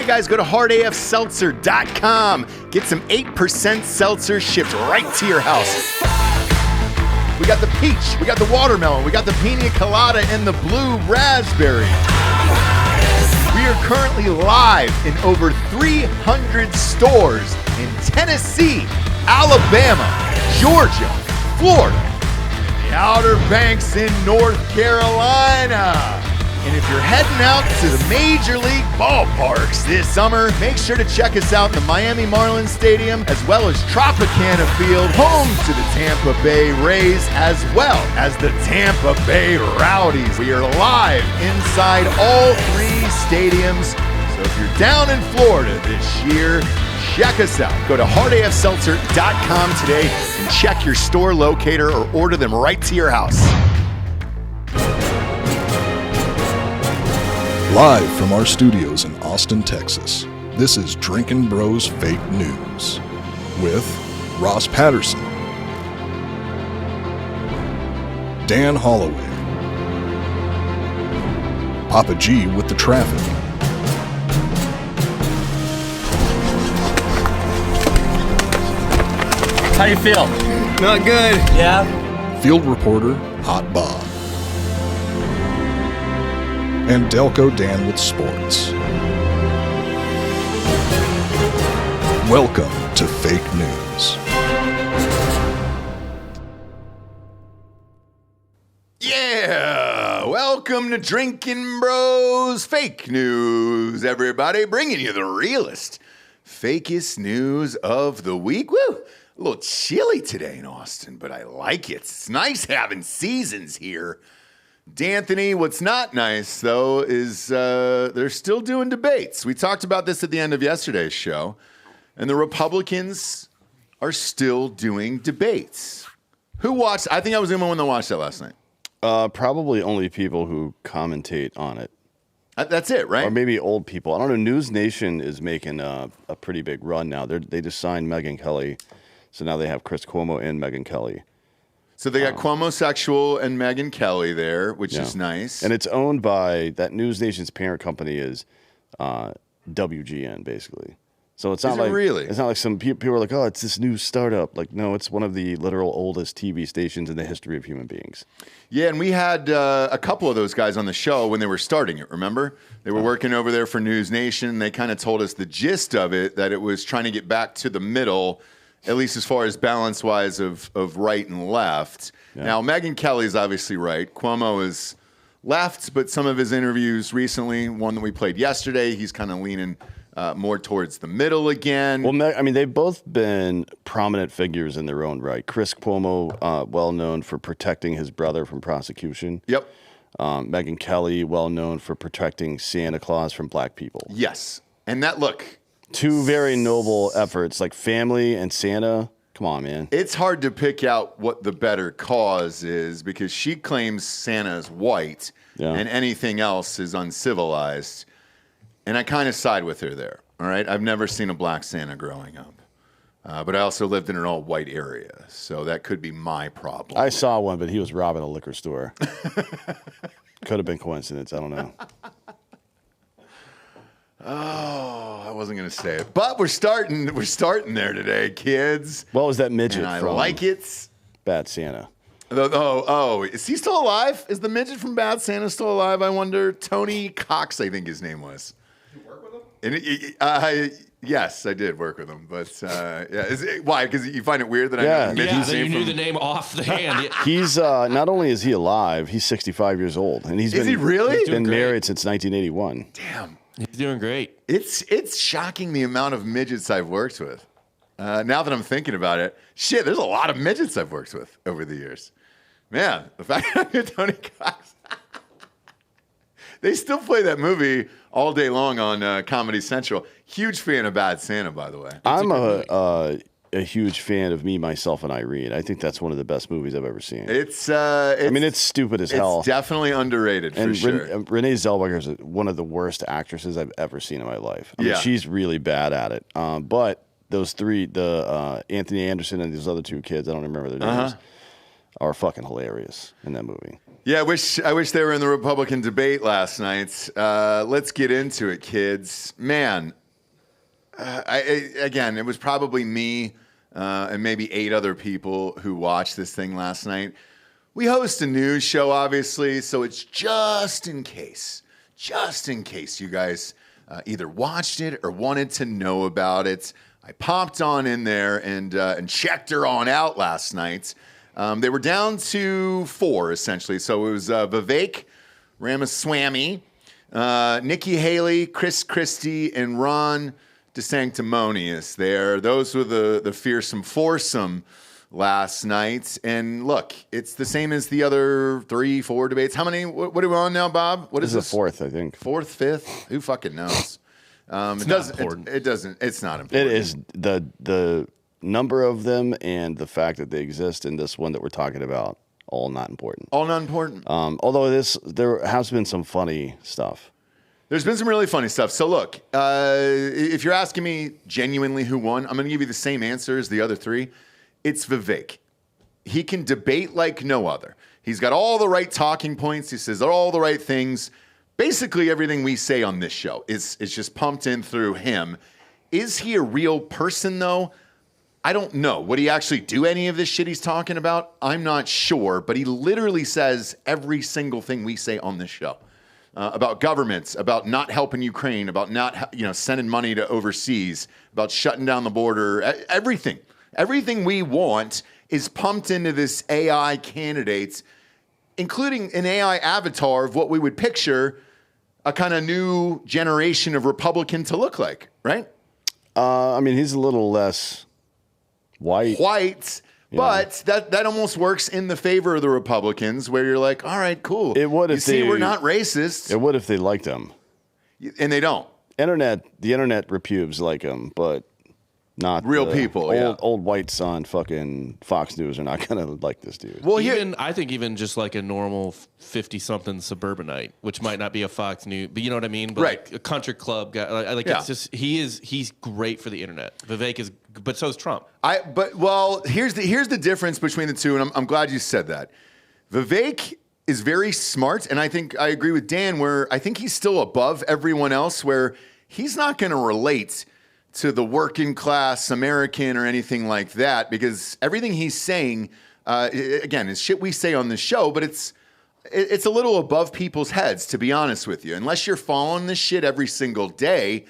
Hey guys, go to hardafseltzer.com. Get some 8% seltzer shipped right to your house. We got the peach, we got the watermelon, we got the pina colada, and the blue raspberry. We are currently live in over 300 stores in Tennessee, Alabama, Georgia, Florida, and the Outer Banks in North Carolina. And if you're heading out to the Major League ballparks this summer, make sure to check us out in the Miami Marlins Stadium, as well as Tropicana Field, home to the Tampa Bay Rays, as well as the Tampa Bay Rowdies. We are live inside all three stadiums. So if you're down in Florida this year, check us out. Go to hardafseltzer.com today and check your store locator or order them right to your house. Live from our studios in Austin, Texas, this is Drinkin' Bros Fake News with Ross Patterson, Dan Holloway, Papa G with the traffic, How you feel? Not good. Yeah? field reporter Hot Bob, and Delco Dan with sports. Welcome to Fake News. Yeah, welcome to Drinkin' Bros Fake News, everybody. Bringing you the realest, fakest news of the week. Woo! A little chilly today in Austin, but I like it. It's nice having seasons here. D'Anthony, what's not nice, though, is they're still doing debates. We talked about this at the end of yesterday's show, and the Republicans are still doing debates. Who watched? I think I was the only one that watched that last night. Probably only people who commentate on it. That's it, right? Or maybe old people. I don't know. News Nation is making a pretty big run now. They just signed Megyn Kelly, so now they have Chris Cuomo and Megyn Kelly. So they got Cuomo-sexual and Megyn Kelly there, which is nice. And it's owned by, that News Nation's parent company is WGN, basically. So it's not like really? It's not like some people are like, oh, it's this new startup. Like, no, it's one of the literal oldest TV stations in the history of human beings. Yeah, and we had a couple of those guys on the show when they were starting it, remember? They were working over there for News Nation. They kind of told us the gist of it, that it was trying to get back to the middle, at least as far as balance-wise of right and left. Yeah. Now, Megyn Kelly's obviously right. Cuomo is left, but some of his interviews recently, one that we played yesterday, he's kind of leaning more towards the middle again. Well, I mean, they've both been prominent figures in their own right. Chris Cuomo, well known for protecting his brother from prosecution. Yep. Megyn Kelly, well known for protecting Santa Claus from black people. Yes. And that, look. Two very noble efforts, like family and Santa. Come on, man. It's hard to pick out what the better cause is because she claims Santa is white and anything else is uncivilized. And I kind of side with her there, all right? I've never seen a black Santa growing up. But I also lived in an all-white area, so that could be my problem. I saw one, but he was robbing a liquor store. Could have been coincidence. I don't know. Oh, I wasn't going to say it. But we're starting there today, kids. What was that midget and I from? like it. Bad Santa. Oh, is he still alive? Is the midget from Bad Santa still alive, I wonder? Tony Cox, I think his name was. Did you work with him? Yes, I did work with him. But, why? Because you find it weird that I know the midget's that you name knew from... the name off the hand. He's, not only is he alive, he's 65 years old. And Is he really? He's been married since 1981. Damn. He's doing great. It's shocking the amount of midgets I've worked with. Now that I'm thinking about it, shit, there's a lot of midgets I've worked with over the years. Man, the fact that I knew Tony Cox. They still play that movie all day long on Comedy Central. Huge fan of Bad Santa, by the way. I'm a huge fan of Me, Myself, and Irene. I think that's one of the best movies I've ever seen. It's it's stupid as hell. It's definitely underrated, for sure. Renee Zellweger is one of the worst actresses I've ever seen in my life. I mean, she's really bad at it. But those three, the Anthony Anderson and those other two kids, I don't remember their names. are fucking hilarious in that movie. Yeah, I wish they were in the Republican debate last night. Let's get into it, kids. Man, again, it was probably me and maybe 8 other people who watched this thing last night. We host a news show, obviously, so it's just in case you guys either watched it or wanted to know about it. I popped on in there and checked her on out last night. They were down to 4, essentially. So it was Vivek Ramaswamy, Nikki Haley, Chris Christie, and Ron DeSanctimonious there. Those were the fearsome foursome last night. And look, it's the same as the other 3-4 debates. How many? What are we on now, Bob? What is this? This is the 4th, I think. 4th, 5th? Who fucking knows? It's not important. It doesn't. It's not important. It is the number of them and the fact that they exist in this one that we're talking about, all not important. All not important. Although there has been some funny stuff. There's been some really funny stuff. So look, if you're asking me genuinely who won, I'm going to give you the same answer as the other 3. It's Vivek. He can debate like no other. He's got all the right talking points. He says all the right things. Basically, everything we say on this show is just pumped in through him. Is he a real person, though? I don't know. Would he actually do any of this shit he's talking about? I'm not sure, but he literally says every single thing we say on this show about governments, about not helping Ukraine, about not sending money to overseas, about shutting down the border. Everything we want is pumped into this AI candidates, including an AI avatar of what we would picture a kind of new generation of Republican to look like, right? I mean, he's a little less white, but that almost works in the favor of the Republicans, where you're like, all right, cool. It would if we're not racist. It would if they liked him, and they don't. The internet repubes like him, but not real people. Old white son, fucking Fox News are not gonna like this dude. Well, I think even just like a normal 50-something suburbanite, which might not be a Fox News, but you know what I mean. But right, like a country club guy. It's just he's great for the internet. Vivek is, but so is Trump. Here's the difference between the two, and I'm glad you said that. Vivek is very smart, and I think I agree with Dan, where I think he's still above everyone else, where he's not going to relate to the working class American or anything like that, because everything he's saying, again, is shit we say on the show, but it's a little above people's heads, to be honest with you. Unless you're following this shit every single day,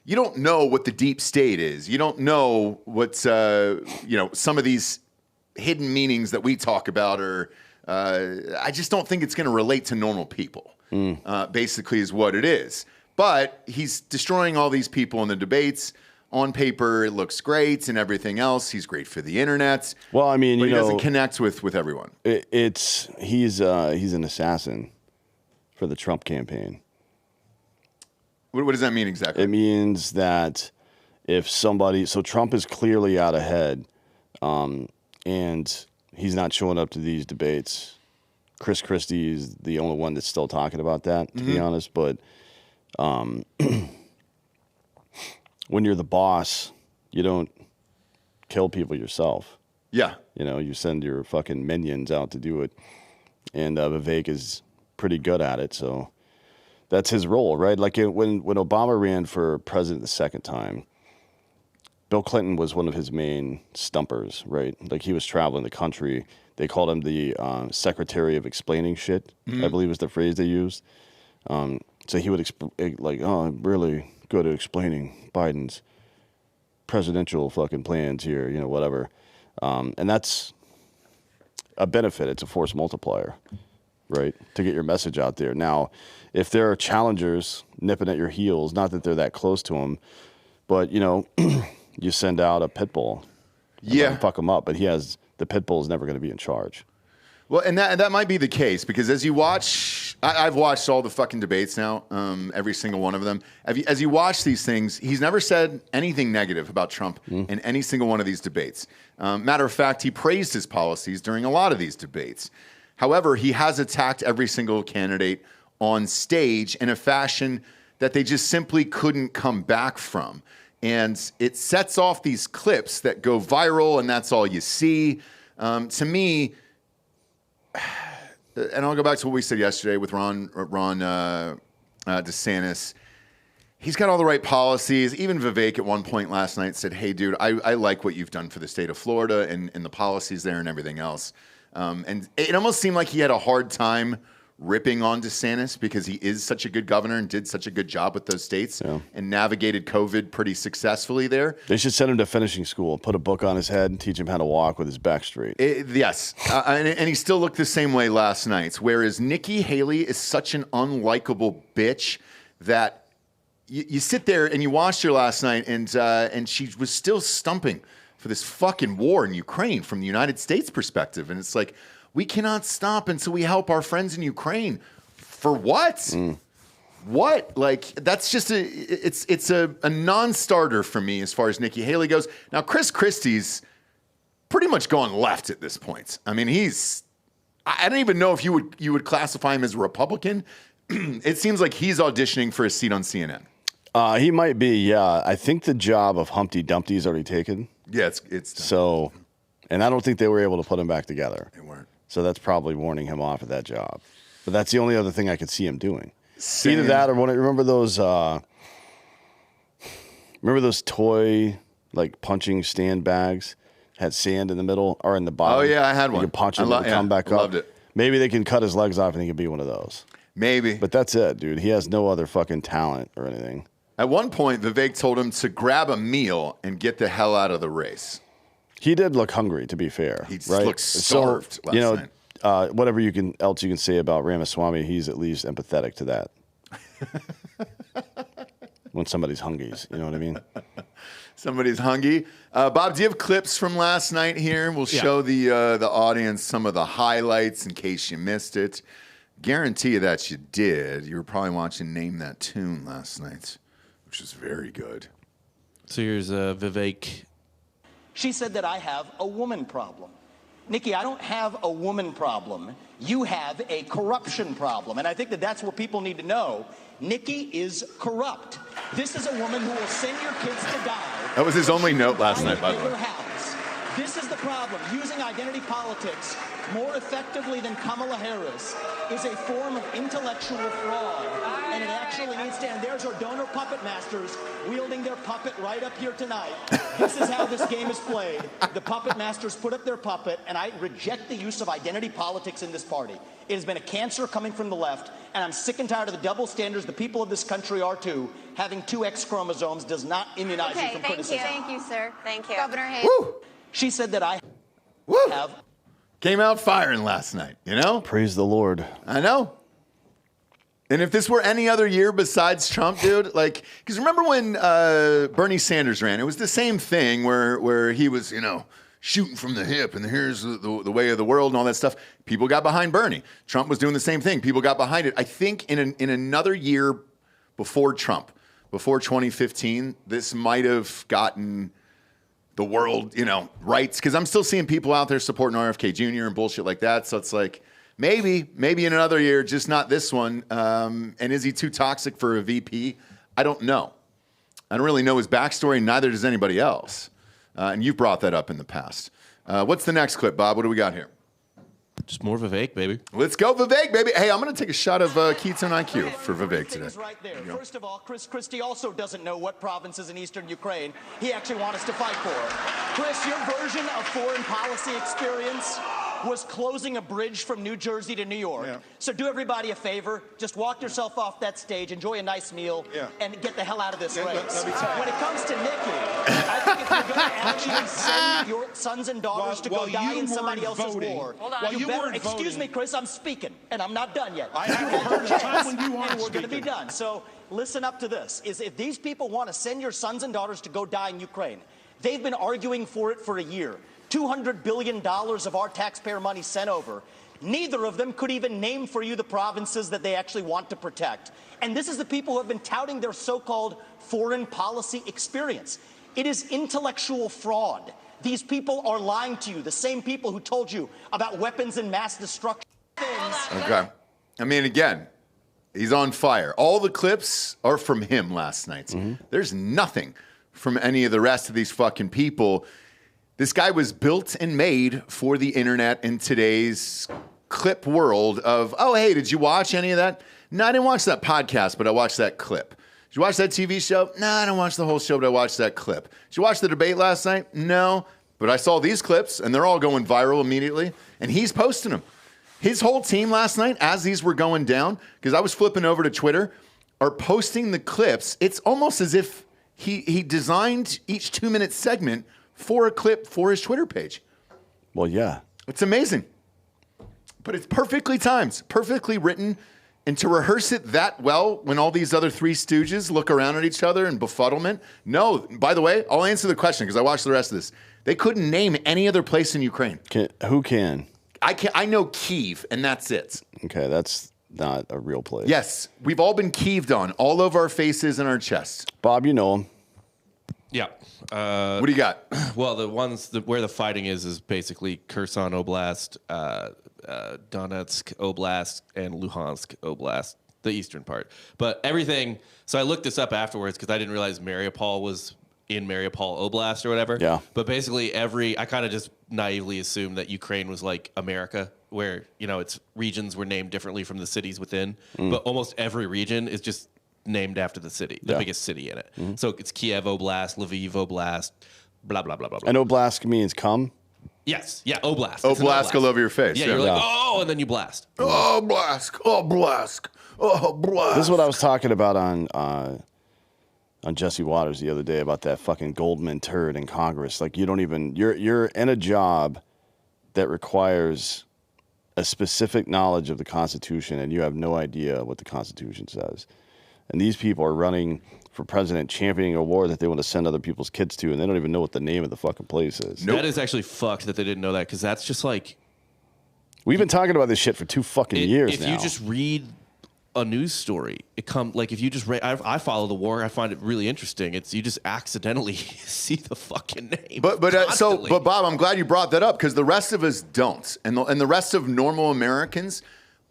you don't know what the deep state is. You don't know what some of these hidden meanings that we talk about are. I just don't think it's going to relate to normal people. Basically, is what it is. But he's destroying all these people in the debates. On paper, it looks great and everything else. He's great for the internet. Well, I mean, but he doesn't connect with everyone. He's an assassin for the Trump campaign. What does that mean exactly? It means that so Trump is clearly out ahead, and he's not showing up to these debates. Chris Christie is the only one that's still talking about that, to be honest. But when you're the boss, you don't kill people yourself. Yeah. You send your fucking minions out to do it. And Vivek is pretty good at it, so that's his role, right? Like when Obama ran for president the second time, Bill Clinton was one of his main stumpers, right? Like he was traveling the country. They called him the secretary of explaining shit, I believe was the phrase they used. So he would I'm really good at explaining Biden's presidential fucking plans here, whatever. And that's a benefit. It's a force multiplier, right? To get your message out there. Now, if there are challengers nipping at your heels, not that they're that close to him, but, you send out a pit bull. Yeah. Fuck him up. But the pit bull is never going to be in charge. Well, and that might be the case, because as you watch, I've watched all the fucking debates now, every single one of them. As you watch these things, he's never said anything negative about Trump in any single one of these debates. Matter of fact, he praised his policies during a lot of these debates. However, he has attacked every single candidate on stage in a fashion that they just simply couldn't come back from. And it sets off these clips that go viral, and that's all you see. To me, and I'll go back to what we said yesterday with Ron DeSantis. He's got all the right policies. Even Vivek at one point last night said, hey, dude, I like what you've done for the state of Florida and the policies there and everything else. And it almost seemed like he had a hard time ripping on DeSantis because he is such a good governor and did such a good job with those states and navigated COVID pretty successfully there. They should send him to finishing school, put a book on his head, and teach him how to walk with his back straight. Yes. And he still looked the same way last night. Whereas Nikki Haley is such an unlikable bitch that you sit there and you watched her last night and she was still stumping for this fucking war in Ukraine from the United States perspective. And it's like, we cannot stop until we help our friends in Ukraine. For what? What? Like, that's just it's a non-starter for me as far as Nikki Haley goes. Now, Chris Christie's pretty much gone left at this point. I mean, I don't even know if you would classify him as a Republican. It seems like he's auditioning for a seat on CNN. He might be, yeah. I think the job of Humpty Dumpty is already taken. Yeah, it's done. So, and I don't think they were able to put him back together. They weren't. So that's probably warning him off of that job. But that's the only other thing I could see him doing. Either that or remember those toy like punching stand bags had sand in the middle or in the bottom. Oh yeah, I had one. You could punch him and come back up. Loved it. Maybe they can cut his legs off and he could be one of those. Maybe. But that's it, dude. He has no other fucking talent or anything. At one point, Vivek told him to grab a meal and get the hell out of the race. He did look hungry, to be fair. He looked starved last night. Whatever else you can say about Ramaswamy, he's at least empathetic to that. When somebody's hungry, you know what I mean? Somebody's hungry. Bob, do you have clips from last night here? We'll show the audience some of the highlights in case you missed it. Guarantee you that you did. You were probably watching Name That Tune last night, which is very good. So here's Vivek. She said that I have a woman problem. Nikki, I don't have a woman problem. You have a corruption problem. And I think that that's what people need to know. Nikki is corrupt. This is a woman who will send your kids to die. That was his only note last night, by the way. This is the problem. Using identity politics more effectively than Kamala Harris is a form of intellectual fraud. And it actually needs to end. There's our donor puppet masters wielding their puppet right up here tonight. This is how this game is played. The puppet masters put up their puppet, and I reject the use of identity politics in this party. It has been a cancer coming from the left, and I'm sick and tired of the double standards the people of this country are too. Having two X chromosomes does not immunize you from criticism. Thank you, sir. Thank you. Governor Hayes. Woo! She said that I have... Came out firing last night, you know? Praise the Lord. I know. And if this were any other year besides Trump, dude, like, because remember when Bernie Sanders ran, it was the same thing where he was, shooting from the hip and here's the way of the world and all that stuff. People got behind Bernie. Trump was doing the same thing. People got behind it. I think in another year before Trump, before 2015, this might have gotten the world, rights. Because I'm still seeing people out there supporting RFK Jr. and bullshit like that. So it's like, maybe in another year, just not this one. And is he too toxic for a VP? I don't know. I don't really know his backstory. Neither does anybody else. And you've brought that up in the past. What's the next clip, Bob? What do we got here? Just more Vivek, baby. Let's go, Vivek, baby. Hey, I'm going to take a shot of Ketone IQ for Vivek today. Right there. First of all, Chris Christie also doesn't know what provinces in eastern Ukraine he actually wants us to fight for. Chris, your version of foreign policy experience was closing a bridge from New Jersey to New York. Yeah. So do everybody a favor. Just walk yourself off that stage, enjoy a nice meal, and get the hell out of this race. When it comes to Nikki, I think if you're going to actually send your sons and daughters to go die in somebody else's war, you better, excuse me, Chris, I'm speaking, and I'm not done yet. I haven't heard a time when you weren't and we're going to be done. So listen up to this. If these people want to send your sons and daughters to go die in Ukraine, they've been arguing for it for a year. $200 billion of our taxpayer money sent over. Neither of them could even name for you the provinces that they actually want to protect. And this is the people who have been touting their so-called foreign policy experience. It is intellectual fraud. These people are lying to you, the same people who told you about weapons and mass destruction. Okay. I mean, again, he's on fire. All the clips are from him last night. Mm-hmm. There's nothing from any of the rest of these fucking people. This guy was built and made for the internet in today's clip world of, oh, hey, did you watch any of that? No, I didn't watch that podcast, but I watched that clip. Did you watch that TV show? No, I didn't watch the whole show, but I watched that clip. Did you watch the debate last night? No, but I saw these clips, and they're all going viral immediately, and he's posting them. His whole team last night, as these were going down, because I was flipping over to Twitter, are posting the clips. It's almost as if he designed each 2-minute segment for a clip for his Twitter page. Well, yeah. It's amazing. But it's perfectly timed, perfectly written. And to rehearse it that well when all these other three stooges look around at each other in befuddlement. No, by the way, I'll answer the question because I watched the rest of this. They couldn't name any other place in Ukraine. Who can? I know Kyiv, and that's it. Okay, that's not a real place. Yes, we've all been Kyived on, all over our faces and our chests. Bob, you know him. Yeah. What do you got? Well, the ones where the fighting is basically Kherson Oblast, Donetsk Oblast, and Luhansk Oblast, the eastern part. But everything. So I looked this up afterwards because I didn't realize Mariupol was in Mariupol Oblast or whatever. Yeah. But basically, I kind of just naively assumed that Ukraine was like America, where its regions were named differently from the cities within. But almost every region is just named after the city, the biggest city in it. So it's Kiev Oblast, Lviv Oblast, blah, blah, blah, blah, blah. And Oblast means come? Yes. Yeah, Oblast. Oh, It's an blast all over your face. Yeah, you're like, oh, and then you blast. Oh, blast. Oh, blast. Oh, blast. This is what I was talking about on Jesse Waters the other day about that fucking Goldman turd in Congress. Like, you don't even, you're in a job that requires a specific knowledge of the Constitution, and you have no idea what the Constitution says. And these people are running for president, championing a war that they want to send other people's kids to, and they don't even know what the name of the fucking place is. That is actually fucked that they didn't know that, because that's just like... We've been talking about this shit for 2 fucking years now. If you just read a news story, if you just read... I follow the war, I find it really interesting. You just accidentally see the fucking name. But Bob, I'm glad you brought that up, because the rest of us don't. And the rest of normal Americans,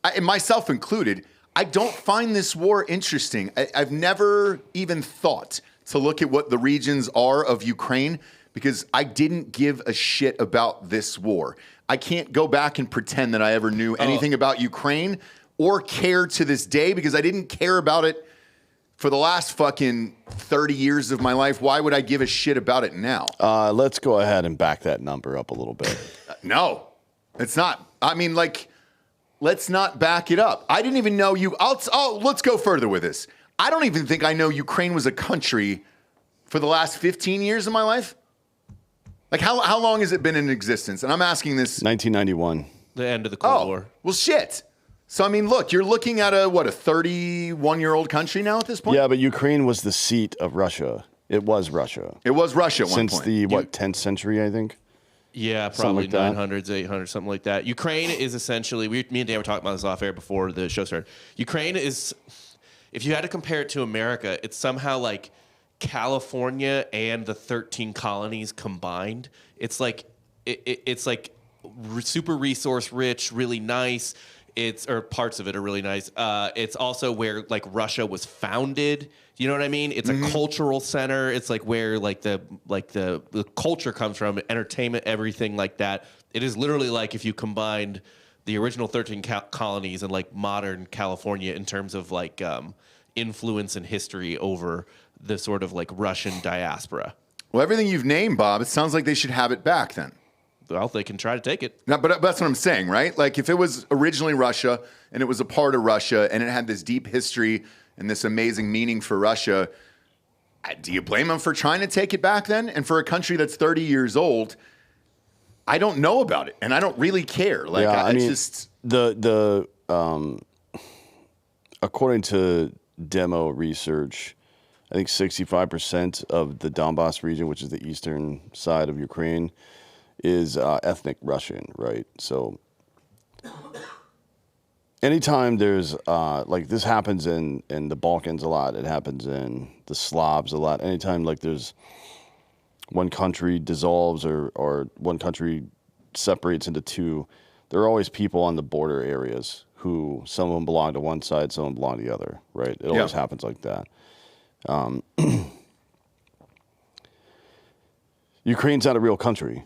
and myself included... I don't find this war interesting. I've never even thought to look at what the regions are of Ukraine because I didn't give a shit about this war. I can't go back and pretend that I ever knew anything about Ukraine or care to this day because I didn't care about it for the last fucking 30 years of my life. Why would I give a shit about it now? Let's go ahead and back that number up a little bit. No, it's not. I mean, like... Let's not back it up. I didn't even know you. Let's go further with this. I don't even think I know Ukraine was a country for the last 15 years of my life. Like, how long has it been in existence? And I'm asking this. 1991. The end of the Cold War. Well, shit. So, I mean, look, you're looking at a 31-year-old country now at this point? Yeah, but Ukraine was the seat of Russia. It was Russia. It was Russia at one point. Since the, 10th century, I think? Yeah, probably 900s, 800s, something like that. Ukraine is essentially, me and Dan were talking about this off air before the show started. Ukraine is, if you had to compare it to America, it's somehow like California and the 13 colonies combined. It's like, it's like super resource rich, really nice. Or parts of it are really nice. It's also where like Russia was founded. You know what I mean? It's a cultural center. It's like where like the culture comes from, entertainment, everything like that. It is literally like if you combined the original 13 colonies and like modern California in terms of like influence and history over the sort of like Russian diaspora. Well, everything you've named, Bob, it sounds like they should have it back then. Well, they can try to take it. No, but that's what I'm saying, right? Like if it was originally Russia and it was a part of Russia and it had this deep history and this amazing meaning for Russia, do you blame them for trying to take it back then? And for a country that's 30 years old, I don't know about it and I don't really care. Like, yeah, I mean, just according to demo research, I think 65% of the Donbass region, which is the eastern side of Ukraine, is ethnic Russian, right? So anytime there's, like this happens in the Balkans a lot, it happens in the Slavs a lot. Anytime like there's one country dissolves or one country separates into two, there are always people on the border areas who some of them belong to one side, some of them belong to the other, right? It always happens like that. Ukraine's not a real country.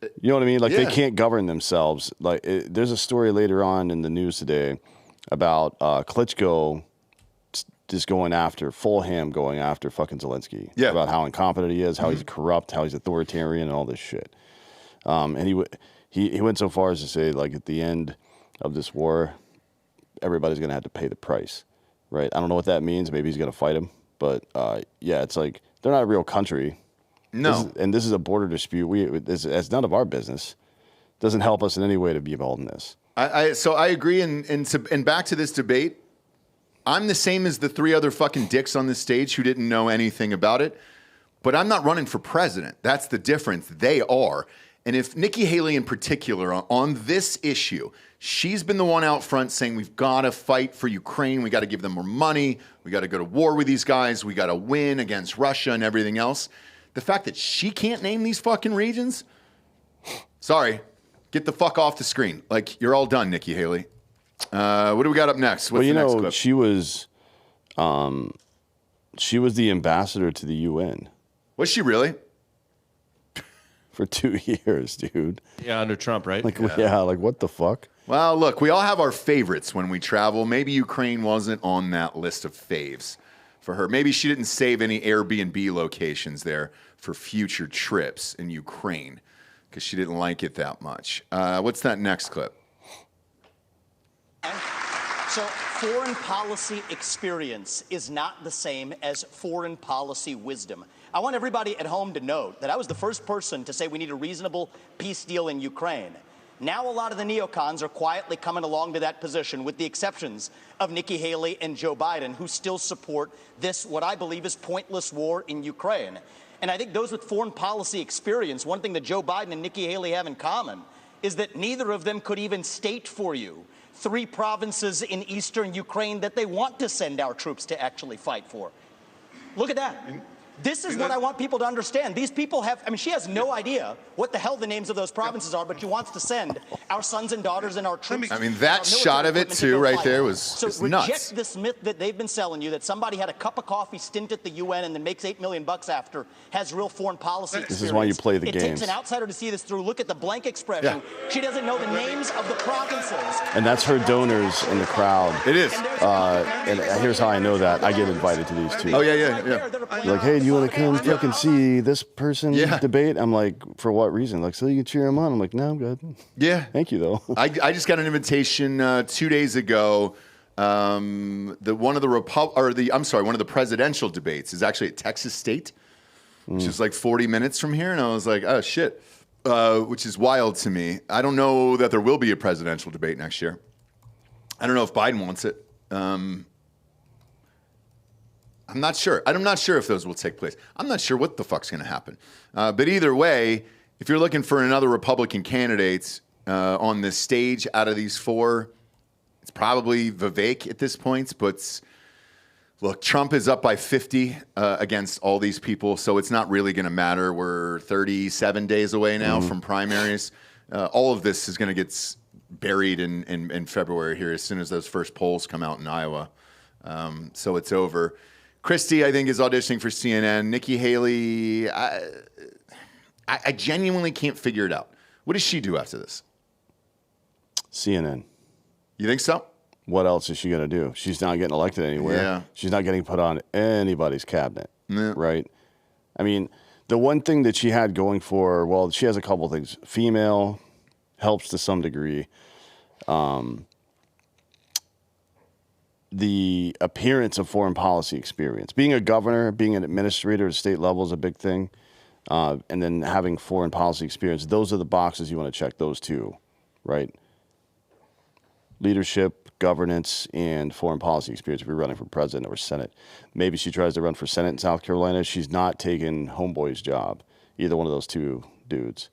You know what I mean? Like Yeah. they can't govern themselves. Like there's a story later on in the news today about Klitschko just going after fucking Zelensky. Yeah. About how incompetent he is, how he's corrupt, how he's authoritarian, and all this shit. And he went so far as to say, like, at the end of this war, everybody's going to have to pay the price, right? I don't know what that means. Maybe he's going to fight him. But, yeah, it's like they're not a real country. No. This is a border dispute. It's none of our business. Doesn't help us in any way to be involved in this. So I agree. And back to this debate, I'm the same as the three other fucking dicks on this stage who didn't know anything about it. But I'm not running for president. That's the difference. They are. And if Nikki Haley in particular on this issue, she's been the one out front saying we've got to fight for Ukraine. We got to give them more money. We got to go to war with these guys. We got to win against Russia and everything else. The fact that she can't name these fucking regions, sorry, get the fuck off the screen. Like, you're all done, Nikki Haley. What do we got up next? What's the next clip? She was the ambassador to the UN. Was she really? For 2 years, dude. Yeah, under Trump, right? Like, like what the fuck? Well, look, we all have our favorites when we travel. Maybe Ukraine wasn't on that list of faves for her. Maybe she didn't save any Airbnb locations there for future trips in Ukraine because she didn't like it that much. What's that next clip? So foreign policy experience is not the same as foreign policy wisdom. I want everybody at home to note that I was the first person to say we need a reasonable peace deal in Ukraine. Now a lot of the neocons are quietly coming along to that position, with the exceptions of Nikki Haley and Joe Biden, who still support this, what I believe is pointless war in Ukraine. And I think those with foreign policy experience, one thing that Joe Biden and Nikki Haley have in common is that neither of them could even state for you 3 provinces in eastern Ukraine that they want to send our troops to actually fight for. Look at that. This is what I want people to understand. These people have, I mean, she has no idea what the hell the names of those provinces are, but she wants to send our sons and daughters and our troops. I mean, that shot of it, too, right there was nuts. Reject this myth that they've been selling you, that somebody had a cup of coffee stint at the UN and then makes $8 million after, has real foreign policy experience. This is why you play the games. It takes an outsider to see this through. Look at the blank expression. Yeah. She doesn't know the names of the provinces. And that's her donors in the crowd. It is. And here's how I know that. I get invited to these, too. Oh, yeah. Like, hey, do you want to come fucking see this person debate? I'm like, for what reason? Like, so you can cheer him on. I'm like, no, I'm good. Yeah. Thank you, though. I just got an invitation 2 days ago. One of the presidential debates is actually at Texas State, which is like 40 minutes from here. And I was like, oh, shit, which is wild to me. I don't know that there will be a presidential debate next year. I don't know if Biden wants it. I'm not sure. I'm not sure if those will take place. I'm not sure what the fuck's going to happen. But either way, if you're looking for another Republican candidate on this stage out of these 4, it's probably Vivek at this point. But look, Trump is up by 50 against all these people, so it's not really going to matter. We're 37 days away now from primaries. All of this is going to get buried in February here as soon as those first polls come out in Iowa. So it's over. Christie, I think, is auditioning for CNN. Nikki Haley, I genuinely can't figure it out. What does she do after this? CNN. You think so? What else is she going to do? She's not getting elected anywhere. Yeah. She's not getting put on anybody's cabinet, Yeah. right? I mean, the one thing that she had going for her, well, she has a couple of things. Female helps to some degree. The appearance of foreign policy experience. Being a governor, being an administrator at state level is a big thing. And then having foreign policy experience. Those are the boxes you want to check, those 2, right? Leadership, governance, and foreign policy experience if you're running for president or Senate. Maybe she tries to run for Senate in South Carolina. She's not taking Homeboy's job, either one of those 2 dudes.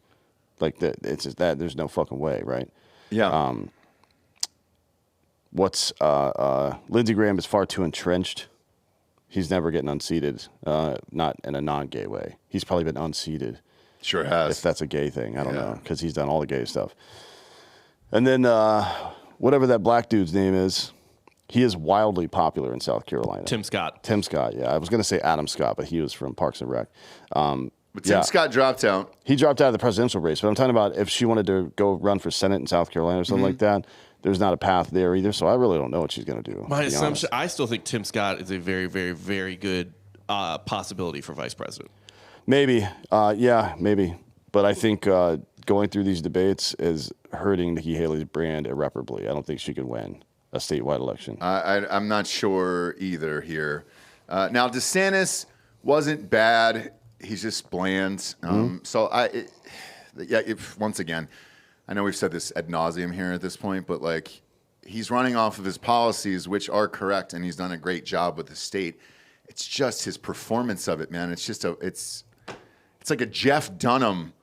Like, it's just that there's no fucking way, right? Yeah. Lindsey Graham is far too entrenched. He's never getting unseated, not in a non-gay way. He's probably been unseated. Sure has. If that's a gay thing. I don't know, because he's done all the gay stuff. And then whatever that black dude's name is, he is wildly popular in South Carolina. Tim Scott. Tim Scott, yeah. I was going to say Adam Scott, but he was from Parks and Rec. But Tim Scott dropped out. He dropped out of the presidential race. But I'm talking about if she wanted to go run for Senate in South Carolina or something like that, there's not a path there either. So I really don't know what she's going to do. My assumption, I still think Tim Scott is a very, very, very good possibility for vice president. Maybe. Maybe. But I think going through these debates is hurting Nikki Haley's brand irreparably. I don't think she can win a statewide election. I'm not sure either here. Now, DeSantis wasn't bad. He's just bland. Once again, I know we've said this ad nauseum here at this point, but like he's running off of his policies, which are correct, and he's done a great job with the state. It's just his performance of it, man. It's just it's like a Jeff Dunham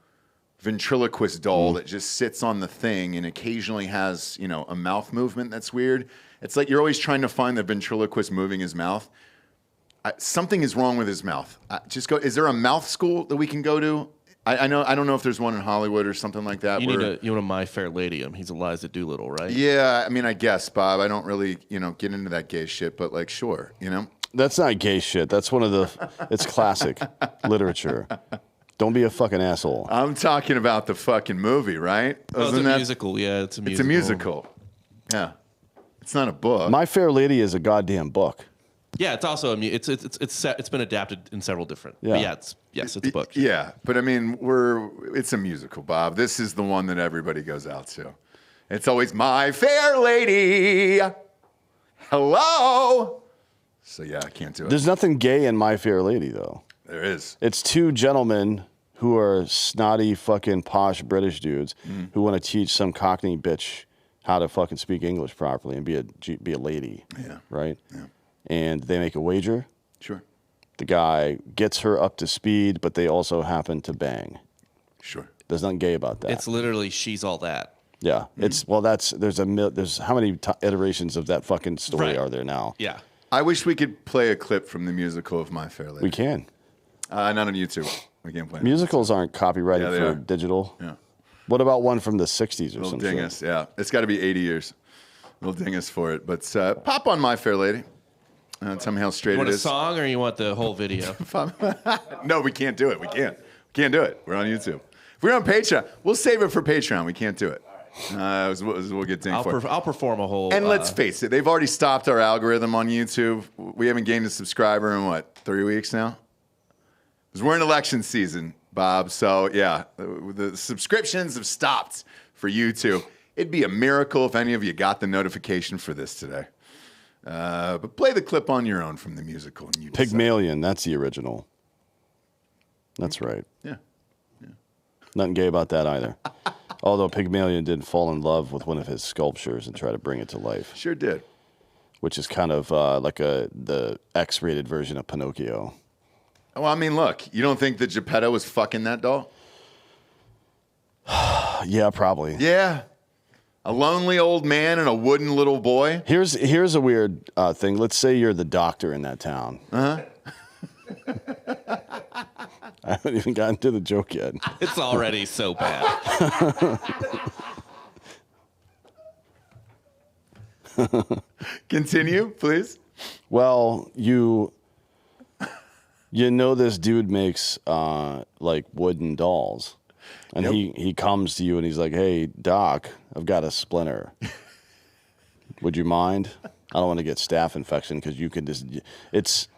ventriloquist doll that just sits on the thing and occasionally has, a mouth movement that's weird. It's like you're always trying to find the ventriloquist moving his mouth. Something is wrong with his mouth. Just go. Is there a mouth school that we can go to? I don't know if there's one in Hollywood or something like that. You want to My Fair Lady him. He's Eliza Doolittle, right? Yeah, I mean, I guess, Bob. I don't really, get into that gay shit, but like, sure, That's not gay shit. That's one of the. It's classic literature. Don't be a fucking asshole. I'm talking about the fucking movie, right? Oh, it's a musical. Yeah, it's a musical. It's a musical. Yeah, it's not a book. My Fair Lady is a goddamn book. Yeah, it's also it's been adapted in several different. Yeah. But it's a book. Yeah, but I mean, it's a musical, Bob. This is the one that everybody goes out to. It's always My Fair Lady. Hello. So yeah, I can't do it. There's nothing gay in My Fair Lady though. There is. It's two gentlemen who are snotty fucking posh British dudes who want to teach some Cockney bitch how to fucking speak English properly and be a lady. Yeah. Right? Yeah. And they make a wager. Sure. The guy gets her up to speed, but they also happen to bang. Sure. There's nothing gay about that. It's literally She's All That. Yeah. It's there's how many iterations of that fucking story are there now? Yeah. I wish we could play a clip from the musical of My Fair Lady. We can. Not on YouTube. We can't play it. Musicals aren't copyrighted for digital. Yeah. What about one from the 60s or Little something? dingus, yeah. It's got to be 80 years. Little dingus for it. But pop on My Fair Lady. Tell me how straight You want it a is. song or you want the whole video? No, we can't do it. We can't do it. We're on YouTube. If we're on Patreon, we'll save it for Patreon. We can't do it. We'll get dinged for. I'll perform a whole. And let's face it, they've already stopped our algorithm on YouTube. We haven't gained a subscriber in 3 weeks now? Because we're in election season, Bob. So yeah, the subscriptions have stopped for YouTube. It'd be a miracle if any of you got the notification for this today. But play the clip on your own from the musical. And Pygmalion, that's the original. That's right. Yeah. Nothing gay about that either. Although Pygmalion did fall in love with one of his sculptures and try to bring it to life. Sure did. Which is kind of like the X-rated version of Pinocchio. Well, I mean, look, you don't think that Geppetto was fucking that doll? Yeah, probably. Yeah. A lonely old man and a wooden little boy. Here's a weird thing. Let's say you're the doctor in that town. Uh-huh. I haven't even gotten to the joke yet. It's already so bad. Continue, please. Well, you know this dude makes like wooden dolls. And he comes to you and he's like, "Hey, Doc, I've got a splinter. Would you mind? I don't want to get staph infection because you could just. It's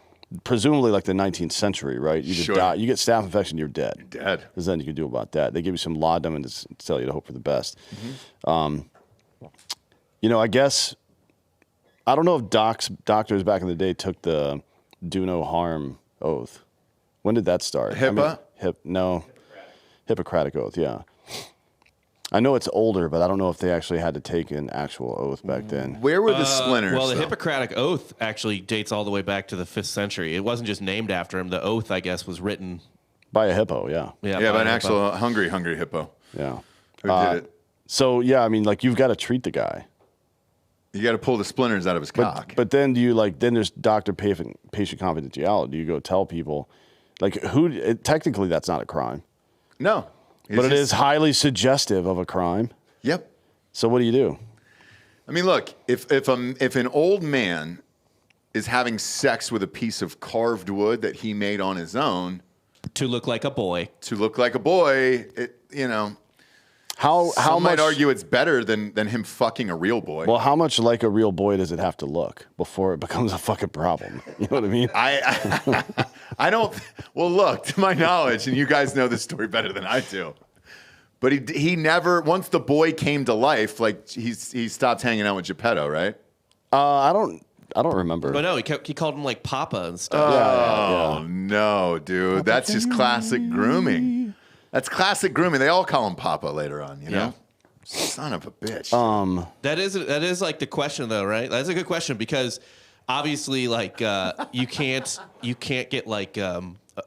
presumably like the 19th century, right? You just die. You get staph infection, you're dead. You're dead. There's nothing you can do about that. They give you some laudanum and just tell you to hope for the best. I guess I don't know if doctors back in the day took the do no harm oath. When did that start? HIPAA? Hippocratic oath, yeah. I know it's older, but I don't know if they actually had to take an actual oath back then. Where were the splinters? Well, the Hippocratic Oath actually dates all the way back to the 5th century. It wasn't just named after him. The oath, I guess, was written by a hippo, yeah. Yeah, by an actual hungry hippo. Yeah. Who did it? So, yeah, I mean, like, you've got to treat the guy. You got to pull the splinters out of his cock. But then then there's doctor-patient confidentiality. Do you go tell people, like, technically that's not a crime. No. But it is highly suggestive of a crime. Yep. So what do you do? I mean, look, if an old man is having sex with a piece of carved wood that he made on his own, To look like a boy. To look like a boy, you know. How Some much? might argue it's better than him fucking a real boy. Well, how much like a real boy does it have to look before it becomes a fucking problem? You know what I mean? I don't. Well, look, to my knowledge, and you guys know this story better than I do. But he never. Once the boy came to life, like he stopped hanging out with Geppetto, right? I don't remember. But no, he called him like Papa and stuff. Oh no, dude, that's just classic grooming. That's classic grooming. They all call him Papa later on, you know? Yeah. Son of a bitch. That is like the question though, right? That's a good question because obviously like you can't get like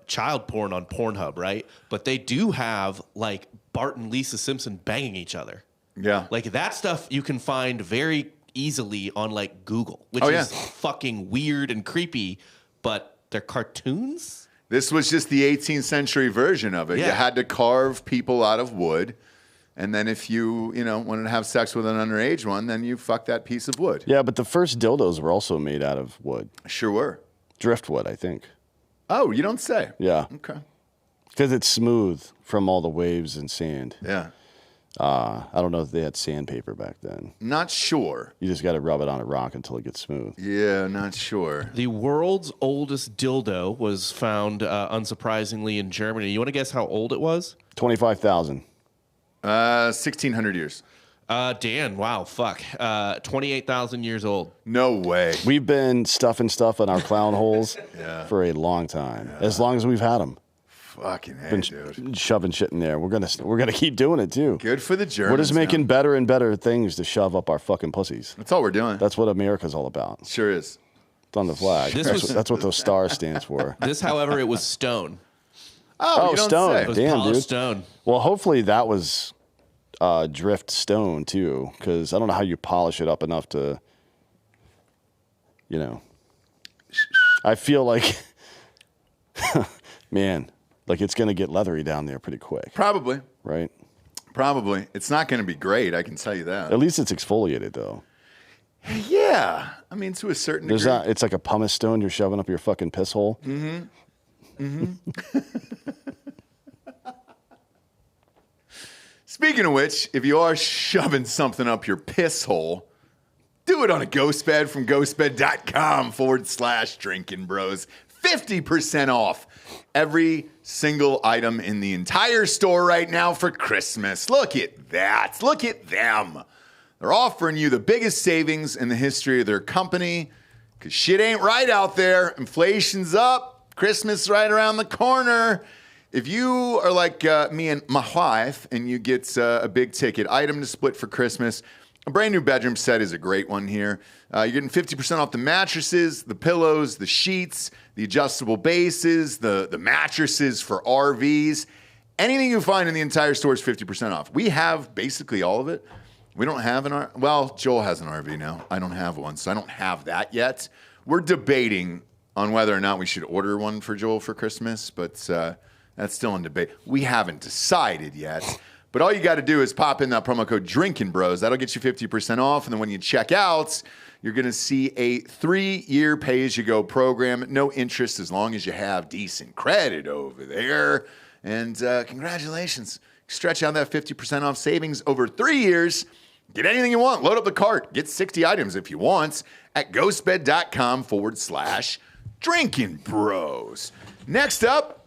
child porn on Pornhub, right? But they do have like Bart and Lisa Simpson banging each other. Yeah. Like that stuff you can find very easily on like Google, which is fucking weird and creepy, but they're cartoons? This was just the 18th century version of it. Yeah. You had to carve people out of wood. And then if you wanted to have sex with an underage one, then you fuck that piece of wood. Yeah, but the first dildos were also made out of wood. Sure were. Driftwood, I think. Oh, you don't say. Yeah. Okay. Because it's smooth from all the waves and sand. Yeah. I don't know if they had sandpaper back then. Not sure. You just got to rub it on a rock until it gets smooth. Yeah, not sure. The world's oldest dildo was found, unsurprisingly, in Germany. You want to guess how old it was? 25,000. 1,600 years. Dan, wow, fuck. 28,000 years old. No way. We've been stuffing stuff in our clown holes Yeah. for a long time. As long as we've had them. Fucking hey, Been dude. shoving shit in there. We're gonna keep doing it too. Good for the Germans. We're just making man. better and better things to shove up our fucking pussies. That's all we're doing. That's what America's all about. Sure is. It's on the flag. This That's, was- that's what those stars stands for. This, however, it was stone. Oh, you don't stone. say. It was Damn, polished dude. stone. Well, hopefully that was drift stone too, because I don't know how you polish it up enough to, I feel like, man, like it's gonna get leathery down there pretty quick, Probably. right? Probably. It's not going to be great, I can tell you that. At least it's exfoliated though. Yeah. I mean, to a certain There's degree. not. It's like a pumice stone you're shoving up your fucking piss hole. Speaking of which, if you are shoving something up your piss hole, do it on a Ghostbed from ghostbed.com/drinking bros. 50% off every single item in the entire store right now for Christmas. Look at that. Look at them. They're offering you the biggest savings in the history of their company because shit ain't right out there. Inflation's up. Christmas right around the corner. If you are like me and my wife and you get a big ticket item to split for Christmas, a brand new bedroom set is a great one here. You're getting 50% off the mattresses, the pillows, the sheets, the adjustable bases, the mattresses for RVs. Anything you find in the entire store is 50% off. We have basically all of it. We don't have an RV. Well, Joel has an RV now. I don't have one, so I don't have that yet. We're debating on whether or not we should order one for Joel for Christmas, but that's still in debate. We haven't decided yet. But all you got to do is pop in that promo code Drinkin' Bros. That'll get you 50% off. And then when you check out, you're going to see a 3-year pay-as-you-go program. No interest as long as you have decent credit over there. And congratulations. Stretch out that 50% off savings over 3 years. Get anything you want. Load up the cart. Get 60 items if you want at ghostbed.com/Drinkin' Bros. Next up,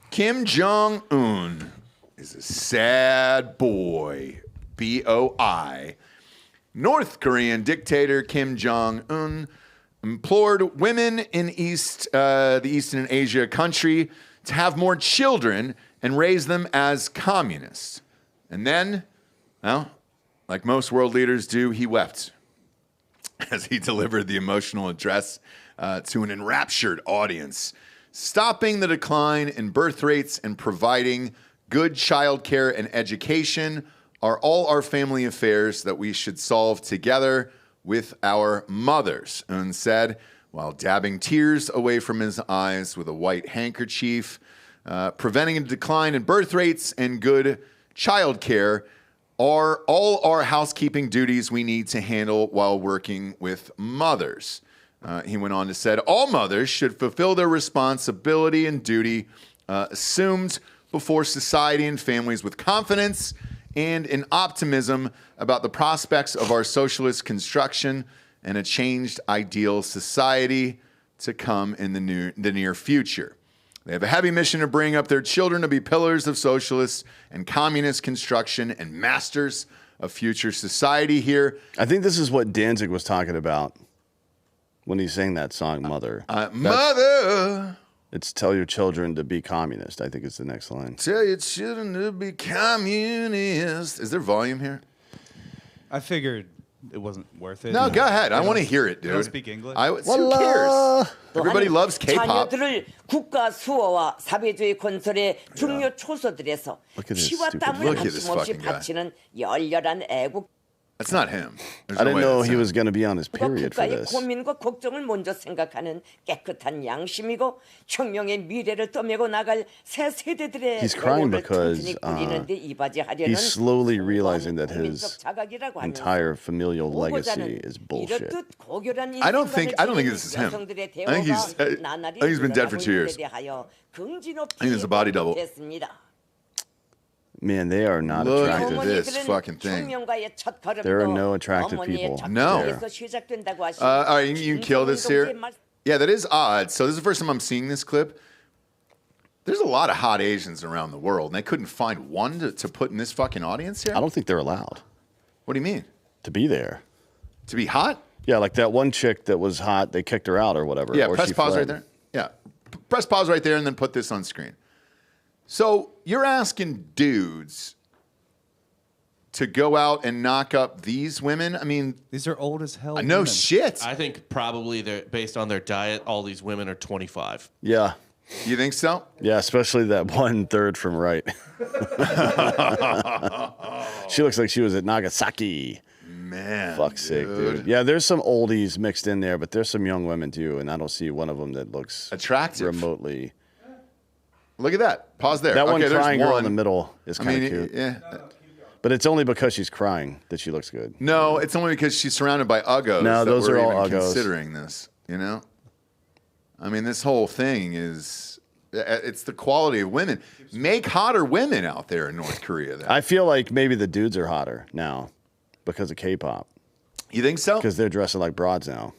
Kim Jong Un is a sad boy. BOI. North Korean dictator Kim Jong Un implored women in the Eastern Asia country to have more children and raise them as communists. And then, well, like most world leaders do, he wept as he delivered the emotional address to an enraptured audience, stopping the decline in birth rates and providing good child care and education are all our family affairs that we should solve together with our mothers, Un said, while dabbing tears away from his eyes with a white handkerchief. Preventing a decline in birth rates and good child care are all our housekeeping duties we need to handle while working with mothers. He went on to say, all mothers should fulfill their responsibility and duty assumed before society and families with confidence and an optimism about the prospects of our socialist construction and a changed ideal society to come in the near future. They have a heavy mission to bring up their children to be pillars of socialist and communist construction and masters of future society here. I think this is what Danzig was talking about when he sang that song, Mother. Mother! It's tell your children to be communist, I think is the next line. Tell your children to be communist. Is there volume here? I figured it wasn't worth it. No, go ahead. I want to hear it, dude. You don't speak English? Who cares? Everybody loves K-pop. 자녀들을 국가 수호와 사회주의 건설의 중요 초소들에서 Look at this 피와 stupid- 땀을 Look at this 거침없이 fucking guy. 바치는 열렬한 애국 That's not him. There's I no didn't way know that's he him. was going to be on his period for 국가의 this. 고민과 걱정을 먼저 생각하는 깨끗한 양심이고 혁명의 미래를 떠메고 나갈 새 세대들의 He's crying 도구를 because, 튼튼히 꾸리는데 이바지하려는 He's slowly realizing that 국민적 his 자각이라고 하면서 entire familial legacy 보고자는 is bullshit. 이렇듯 고결한 I don't think 인생관을 this is him. 여성들의 I think he's been dead for 2 years. I think it's a body double. Man, they are not Look attractive. at this fucking thing. There are no attractive people. No. there. All right, you can kill this here. Yeah, that is odd. So this is the first time I'm seeing this clip. There's a lot of hot Asians around the world, and they couldn't find one to put in this fucking audience here? I don't think they're allowed What do you mean? to be there. To be hot? Yeah, like that one chick that was hot, they kicked her out or whatever. Yeah, or press she pause right fled. there. Yeah. Press pause right there and then put this on screen. So you're asking dudes to go out and knock up these women? I mean, These are old as hell. no women. shit. I think probably they're based on their diet. All these women are 25. Yeah. You think so? Yeah, especially that 1/3 from right. She looks like she was at Nagasaki. Man. Fuck's sake, dude. Yeah, there's some oldies mixed in there, but there's some young women too, and I don't see one of them that looks Attractive. remotely. Look at that. Pause there. That one okay, crying there's girl one. in the middle is I kind mean, of cute. yeah. But it's only because she's crying that she looks good. No, it's only because she's surrounded by uggos. No, that those we're are all even uggos. considering this, you know? I mean, this whole thing is, it's the quality of women. Make hotter women out there in North Korea then. I feel like maybe the dudes are hotter now because of K-pop. You think so? Because they're dressing like broads now.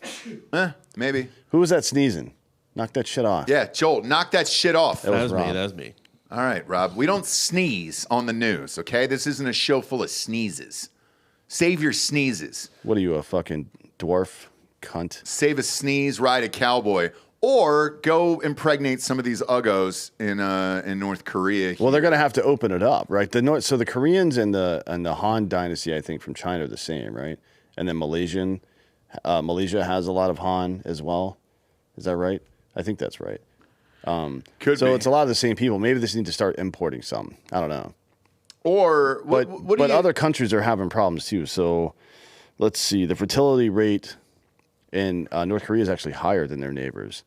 Maybe. Who was that sneezing? Knock that shit off. Yeah, Joel, knock that shit off. That was Rob. That was me. All right, Rob. We don't sneeze on the news, okay? This isn't a show full of sneezes. Save your sneezes. What are you, a fucking dwarf cunt? Save a sneeze, ride a cowboy, or go impregnate some of these uggos in North Korea. Well, they're going to have to open it up, right? So the Koreans and the Han Dynasty, I think, from China are the same, right? And then Malaysia has a lot of Han as well. Is that right? I think that's right. Could so be. it's a lot of the same people. Maybe they just need to start importing some. I don't know. Or But what do you, other countries are having problems too. So let's see. The fertility rate in North Korea is actually higher than their neighbors.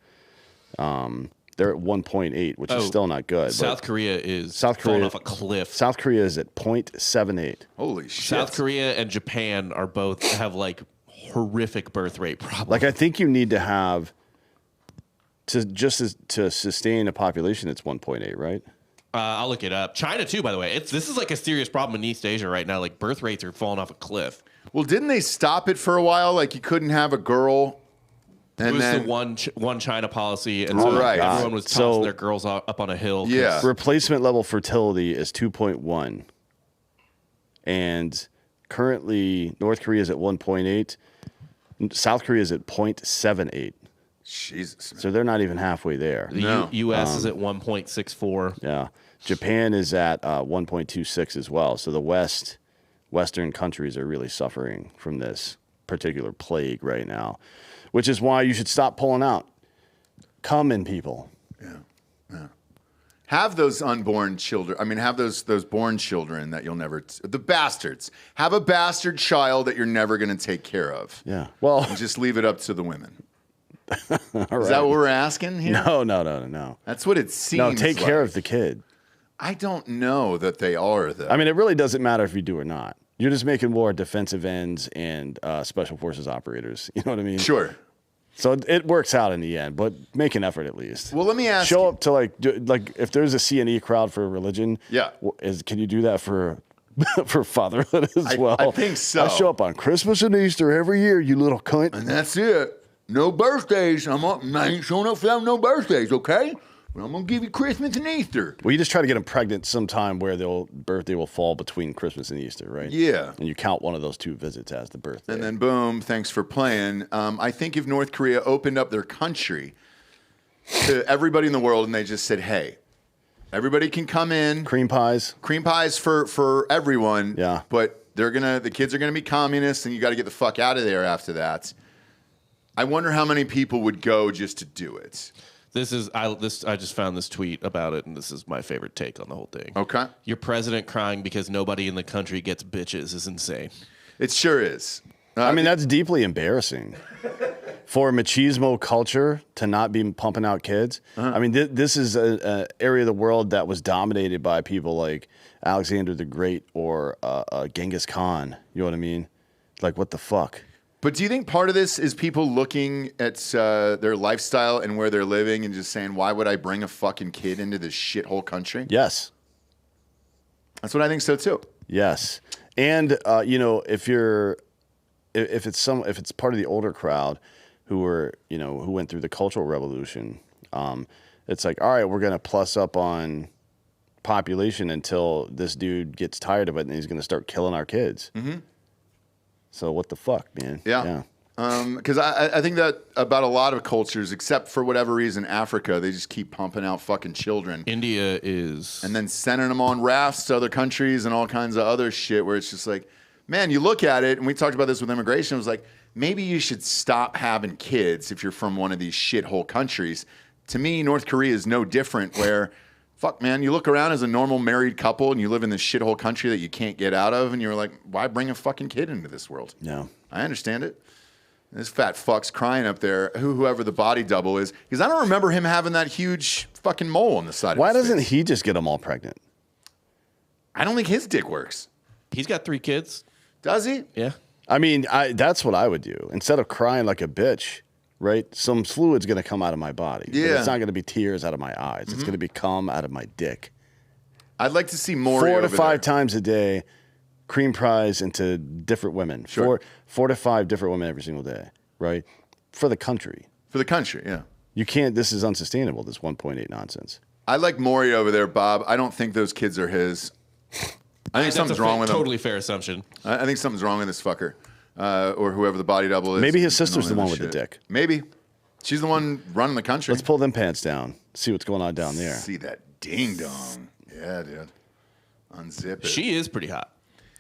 They're at 1.8, which is still not good. South Korea is South Korea falling off a cliff. South Korea is at 0.78. Holy shit. South Korea and Japan are both have like horrific birth rate problems. Like I think you need to have to sustain a population that's 1.8, right? I'll look it up. China too, by the way. This is like a serious problem in East Asia right now. Like birth rates are falling off a cliff. Well, didn't they stop it for a while? Like you couldn't have a girl. It was then, the one China policy, and so Right. everyone was tossing So- their girls up on a hill. 'cause- Yeah. Replacement level fertility is 2.1. And currently North Korea is at 1.8. South Korea is at 0.78. Jesus. So they're not even halfway there. The No. U.S. is at 1.64. Yeah. Japan is at 1.26 as well. So the Western countries are really suffering from this particular plague right now, which is why you should stop pulling out. Come in, people. Have those unborn children. I mean, have those born children that you'll never. The bastards. Have a bastard child that you're never going to take care of. Yeah. Well, And just leave it up to the women. all Is that right. what we're asking here? No. That's what it seems. No, take like. care of the kid. I don't know that they are though. I mean, it really doesn't matter if you do or not. You're just making more defensive ends and special forces operators. You know what I mean? Sure. So it works out in the end, but make an effort at least. Well, let me ask. Show up to like if there's a C&E crowd for religion. Yeah. Can you do that for fatherhood as well? I think so. I show up on Christmas and Easter every year, you little cunt. And that's it. No birthdays. I ain't showing up for no birthdays, okay? But I'm going to give you Christmas and Easter. Well, you just try to get them pregnant sometime where their birthday will fall between Christmas and Easter, right? Yeah. And you count one of those 2 visits as the birthday. And then boom, thanks for playing. I think if North Korea opened up their country to everybody in the world and they just said, hey, everybody can come in. Cream pies. Cream pies for everyone. Yeah. But the kids are going to be communists and you got to get the fuck out of there after that. I wonder how many people would go just to do it. I just found this tweet about it, and this is my favorite take on the whole thing. Okay. Your president crying because nobody in the country gets bitches is insane. It sure is. I mean, that's deeply embarrassing for machismo culture to not be pumping out kids. I mean, this is an area of the world that was dominated by people like Alexander the Great or Genghis Khan. You know what I mean? Like, what the fuck? But do you think part of this is people looking at their lifestyle and where they're living and just saying, why would I bring a fucking kid into this shithole country? Yes. That's what I think so too. Yes. And, if it's part of the older crowd who went through the Cultural Revolution, it's like, all right, we're going to plus up on population until this dude gets tired of it and he's going to start killing our kids. Mm-hmm. So what the fuck, man? Yeah. Because I think that about a lot of cultures, except for whatever reason, Africa, they just keep pumping out fucking children. India is. And then sending them on rafts to other countries and all kinds of other shit where it's just like, man, you look at it, and we talked about this with immigration, it was like, maybe you should stop having kids if you're from one of these shithole countries. To me, North Korea is no different where... Fuck, man, you look around as a normal married couple and you live in this shithole country that you can't get out of, and you're like, why bring a fucking kid into this world? Yeah. I understand it. This fat fuck's crying up there, whoever the body double is, because I don't remember him having that huge fucking mole on the side of his Why doesn't face. he just get them all pregnant? I don't think his dick works. He's got 3 kids. Does he? Yeah. I mean, that's what I would do. Instead of crying like a bitch, right? Some fluid's going to come out of my body. Yeah. But it's not going to be tears out of my eyes. It's going to be cum out of my dick. I'd like to see more. 4 to 5 times a day, cream pies into different women. Sure. 4 to 5 different women every single day, right? For the country. For the country, yeah. You can't, this is unsustainable, this 1.8 nonsense. I like Maury over there, Bob. I don't think those kids are his. I think something's wrong with him. Totally fair assumption. I think something's wrong with this fucker. Or whoever the body double is. Maybe his sister's the one with the dick. Maybe. She's the one running the country. Let's pull them pants down. See what's going on down there. See that ding dong. Yeah, dude. Unzip it. She is pretty hot.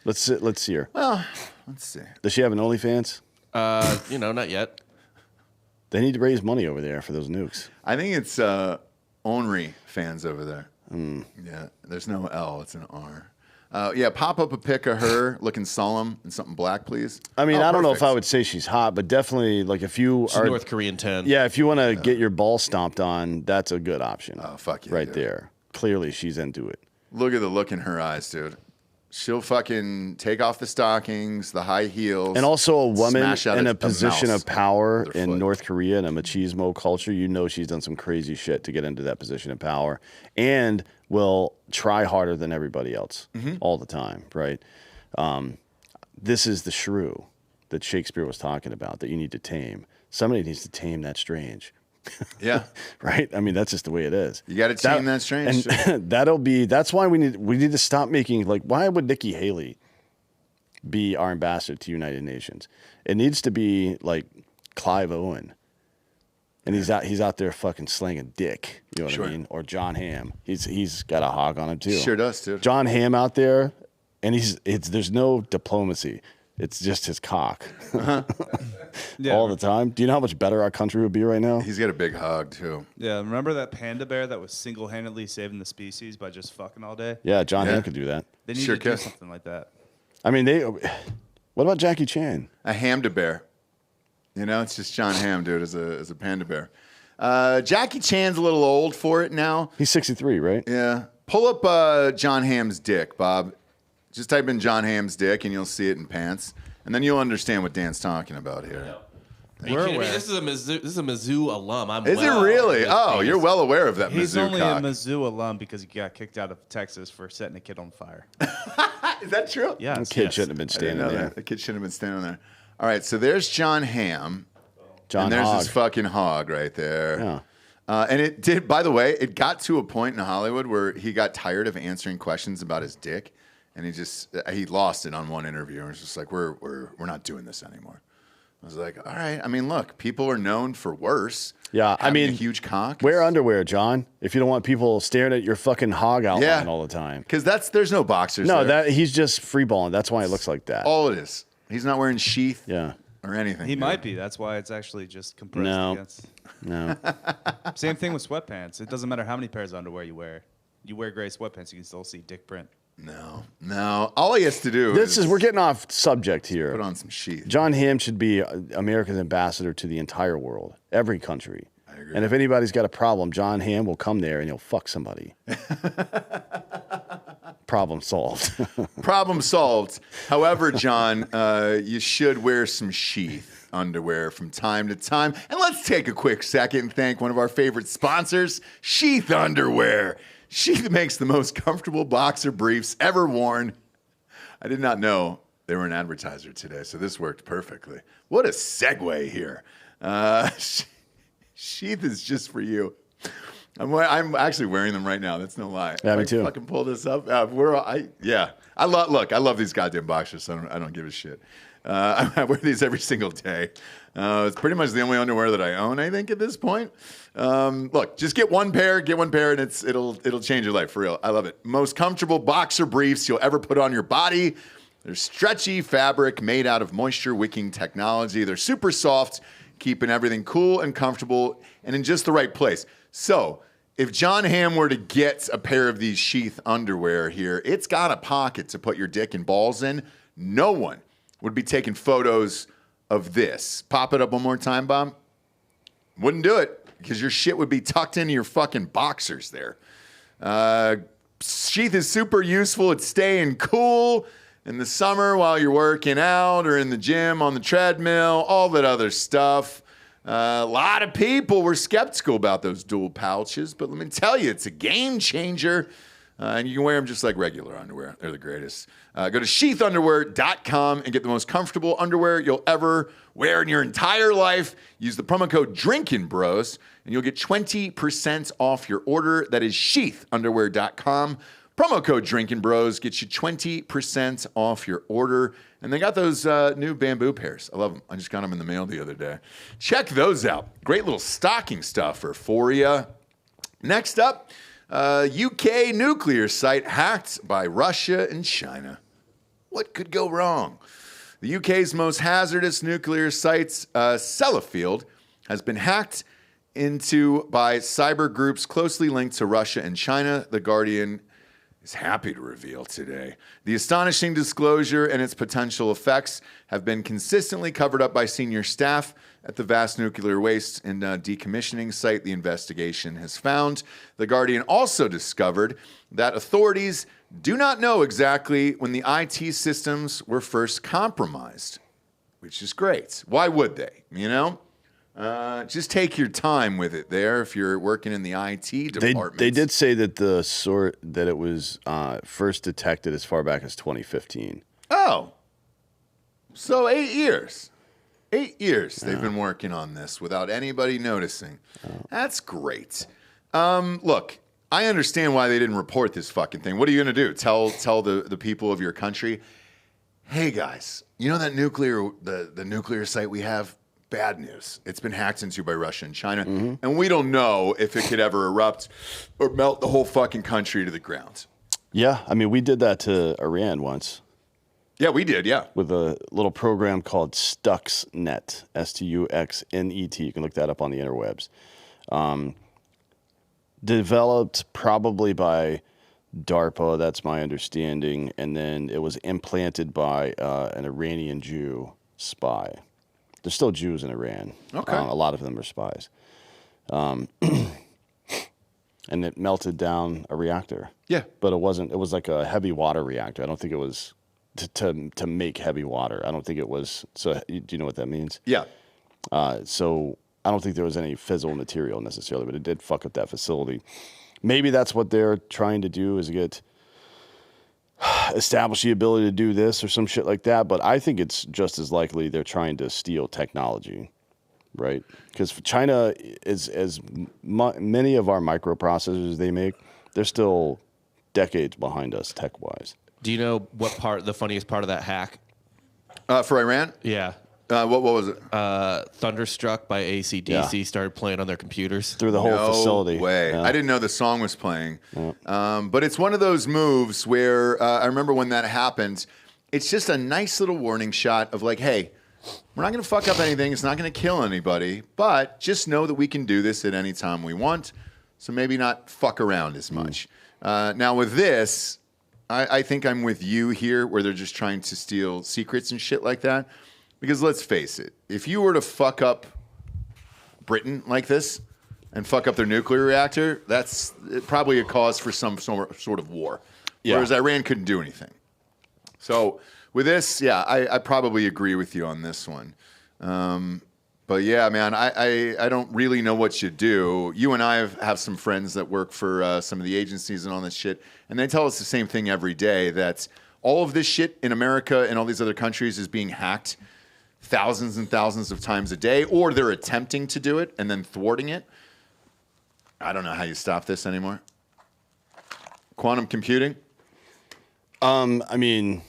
Let's see her. Well, let's see. Does she have an OnlyFans? Not yet. They need to raise money over there for those nukes. I think it's Onry fans over there. Yeah, there's no L. It's an R. Yeah, pop up a pic of her looking solemn in something black, please. I mean, I don't know if I would say she's hot, but definitely, like, if you She's are North Korean 10. Yeah, if you want to get your ball stomped on, that's a good option. Oh, fuck yeah. Right there. Clearly, she's into it. Look at the look in her eyes, dude. She'll fucking take off the stockings, the high heels. And also a woman smash out in a position mouse of power with her in foot. North Korea in a machismo culture, you know she's done some crazy shit to get into that position of power and will try harder than everybody else all the time, right? This is the shrew that Shakespeare was talking about that you need to tame. Somebody needs to tame that strange. Yeah. Right? I mean, that's just the way it is. You got to tame that strange. And that's why we need to stop making, like, why would Nikki Haley be our ambassador to United Nations? It needs to be like Clive Owen. And he's out there fucking slinging dick. You know what I mean? Or John Hamm. He's got a hog on him too. Sure does, dude. John Hamm out there, and there's no diplomacy. It's just his cock. All the time. Do you know how much better our country would be right now? He's got a big hog, too. Yeah, remember that panda bear that was single-handedly saving the species by just fucking all day? Yeah, John Hamm could do that. They need to do something like that. I mean, what about Jackie Chan? A Hamda bear. You know, it's just John Hamm, dude, as a panda bear. Jackie Chan's a little old for it now. He's 63, right? Yeah. Pull up John Hamm's dick, Bob. Just type in John Hamm's dick, and you'll see it in pants. And then you'll understand what Dan's talking about here. Are you kidding me? This is a Mizzou alum. Is it really? Oh, you're well aware of that. He's Mizzou only cock. a Mizzou alum because he got kicked out of Texas for setting a kid on fire. Is that true? Yeah. The kid shouldn't have been standing there. The kid shouldn't have been standing there. All right, so there's John Hamm. John and there's Hogg. this fucking hog right there. Yeah. And it did, by the way, it got to a point in Hollywood where he got tired of answering questions about his dick, and he lost it on one interview, and was just like, we're not doing this anymore. I was like, all right. I mean, look, people are known for worse. Yeah, I mean, a huge cock. Wear underwear, John, if you don't want people staring at your fucking hog outline all the time. Because there's no boxers. No, there. he's just freeballing. That's why it looks like that. All it is. He's not wearing sheath. Yeah. Or anything. He might be. That's why it's actually just compressed No. against. No. Same thing with sweatpants. It doesn't matter how many pairs of underwear you wear. You wear gray sweatpants, you can still see dick print. No. All he has to do we're getting off subject here. Put on some sheath. John Hamm should be America's ambassador to the entire world, every country. I agree. And if anybody's got a problem, John Hamm will come there and he'll fuck somebody. Problem solved. Problem solved. However, John, you should wear some sheath underwear from time to time. And let's take a quick second and thank one of our favorite sponsors, Sheath Underwear. Sheath makes the most comfortable boxer briefs ever worn. I did not know they were an advertiser today, so this worked perfectly. What a segue here. Sheath is just for you. I'm actually wearing them right now. That's no lie. Yeah, me too. Fucking pull this up. I love these goddamn boxers, so I don't give a shit. I wear these every single day. It's pretty much the only underwear that I own, I think, at this point. Look, just get one pair, and it'll change your life for real. I love it. Most comfortable boxer briefs you'll ever put on your body. They're stretchy fabric made out of moisture wicking technology. They're super soft, keeping everything cool and comfortable and in just the right place. So, if John Hamm were to get a pair of these Sheath underwear here, it's got a pocket to put your dick and balls in. No one would be taking photos of this. Pop it up one more time, Bob. Wouldn't do it because your shit would be tucked into your fucking boxers there. Sheath is super useful at staying cool in the summer while you're working out or in the gym on the treadmill, all that other stuff. A lot of people were skeptical about those dual pouches, but let me tell you, it's a game changer. And you can wear them just like regular underwear. They're the greatest. Go to sheathunderwear.com and get the most comfortable underwear you'll ever wear in your entire life. Use the promo code DrinkinBros, and you'll get 20% off your order. That is sheathunderwear.com. Promo code DrinkinBros gets you 20% off your order. And they got those new bamboo pairs. I love them. I just got them in the mail the other day. Check those out. Great little stocking stuffer for you. Next up, UK nuclear site hacked by Russia and China. What could go wrong? The UK's most hazardous nuclear site, Sellafield, has been hacked into by cyber groups closely linked to Russia and China. The Guardian is happy to reveal today. The astonishing disclosure and its potential effects have been consistently covered up by senior staff at the vast nuclear waste and decommissioning site the investigation has found. The Guardian also discovered that authorities do not know exactly when the IT systems were first compromised, which is great. Why would they? You know? Just take your time with it there if you're working in the IT department. They did say that that it was first detected as far back as 2015. Oh. So 8 years. 8 years they've been working on this without anybody noticing. That's great. Look, I understand why they didn't report this fucking thing. What are you going to do? Tell the people of your country, hey guys, you know that the nuclear site we have? Bad news. It's been hacked into by Russia and China, and we don't know if it could ever erupt or melt the whole fucking country to the ground. Yeah, I mean, we did that to Iran once. Yeah, we did, yeah. With a little program called Stuxnet, Stuxnet. You can look that up on the interwebs. Developed probably by DARPA, that's my understanding, and then it was implanted by an Iranian Jew spy. There's still Jews in Iran. Okay. A lot of them are spies. And it melted down a reactor. Yeah. But it wasn't. It was like a heavy water reactor. I don't think it was to make heavy water. I don't think it was. So do you know what that means? Yeah. So I don't think there was any fizzle material necessarily, but it did fuck up that facility. Maybe that's what they're trying to do, is establish the ability to do this or some shit like that. But I think it's just as likely they're trying to steal technology, right? Because China is, many of our microprocessors they make, they're still decades behind us tech-wise. Do you know the funniest part of that hack? For Iran? Yeah. What was it? Thunderstruck by AC/DC started playing on their computers. Through the whole facility. No way. Yeah. I didn't know the song was playing. But it's one of those moves where I remember when that happened, it's just a nice little warning shot of like, hey, we're not going to fuck up anything. It's not going to kill anybody. But just know that we can do this at any time we want. So maybe not fuck around as much. Now with this, I think I'm with you here where they're just trying to steal secrets and shit like that. Because let's face it, if you were to fuck up Britain like this and fuck up their nuclear reactor, that's probably a cause for some sort of war. Yeah. Whereas Iran couldn't do anything. So with this, yeah, I probably agree with you on this one. But yeah, man, I don't really know what you do. You and I have some friends that work for some of the agencies and all this shit, and they tell us the same thing every day, that all of this shit in America and all these other countries is being hacked thousands and thousands of times a day, or they're attempting to do it and then thwarting it. I don't know how you stop this anymore. Quantum computing? I mean,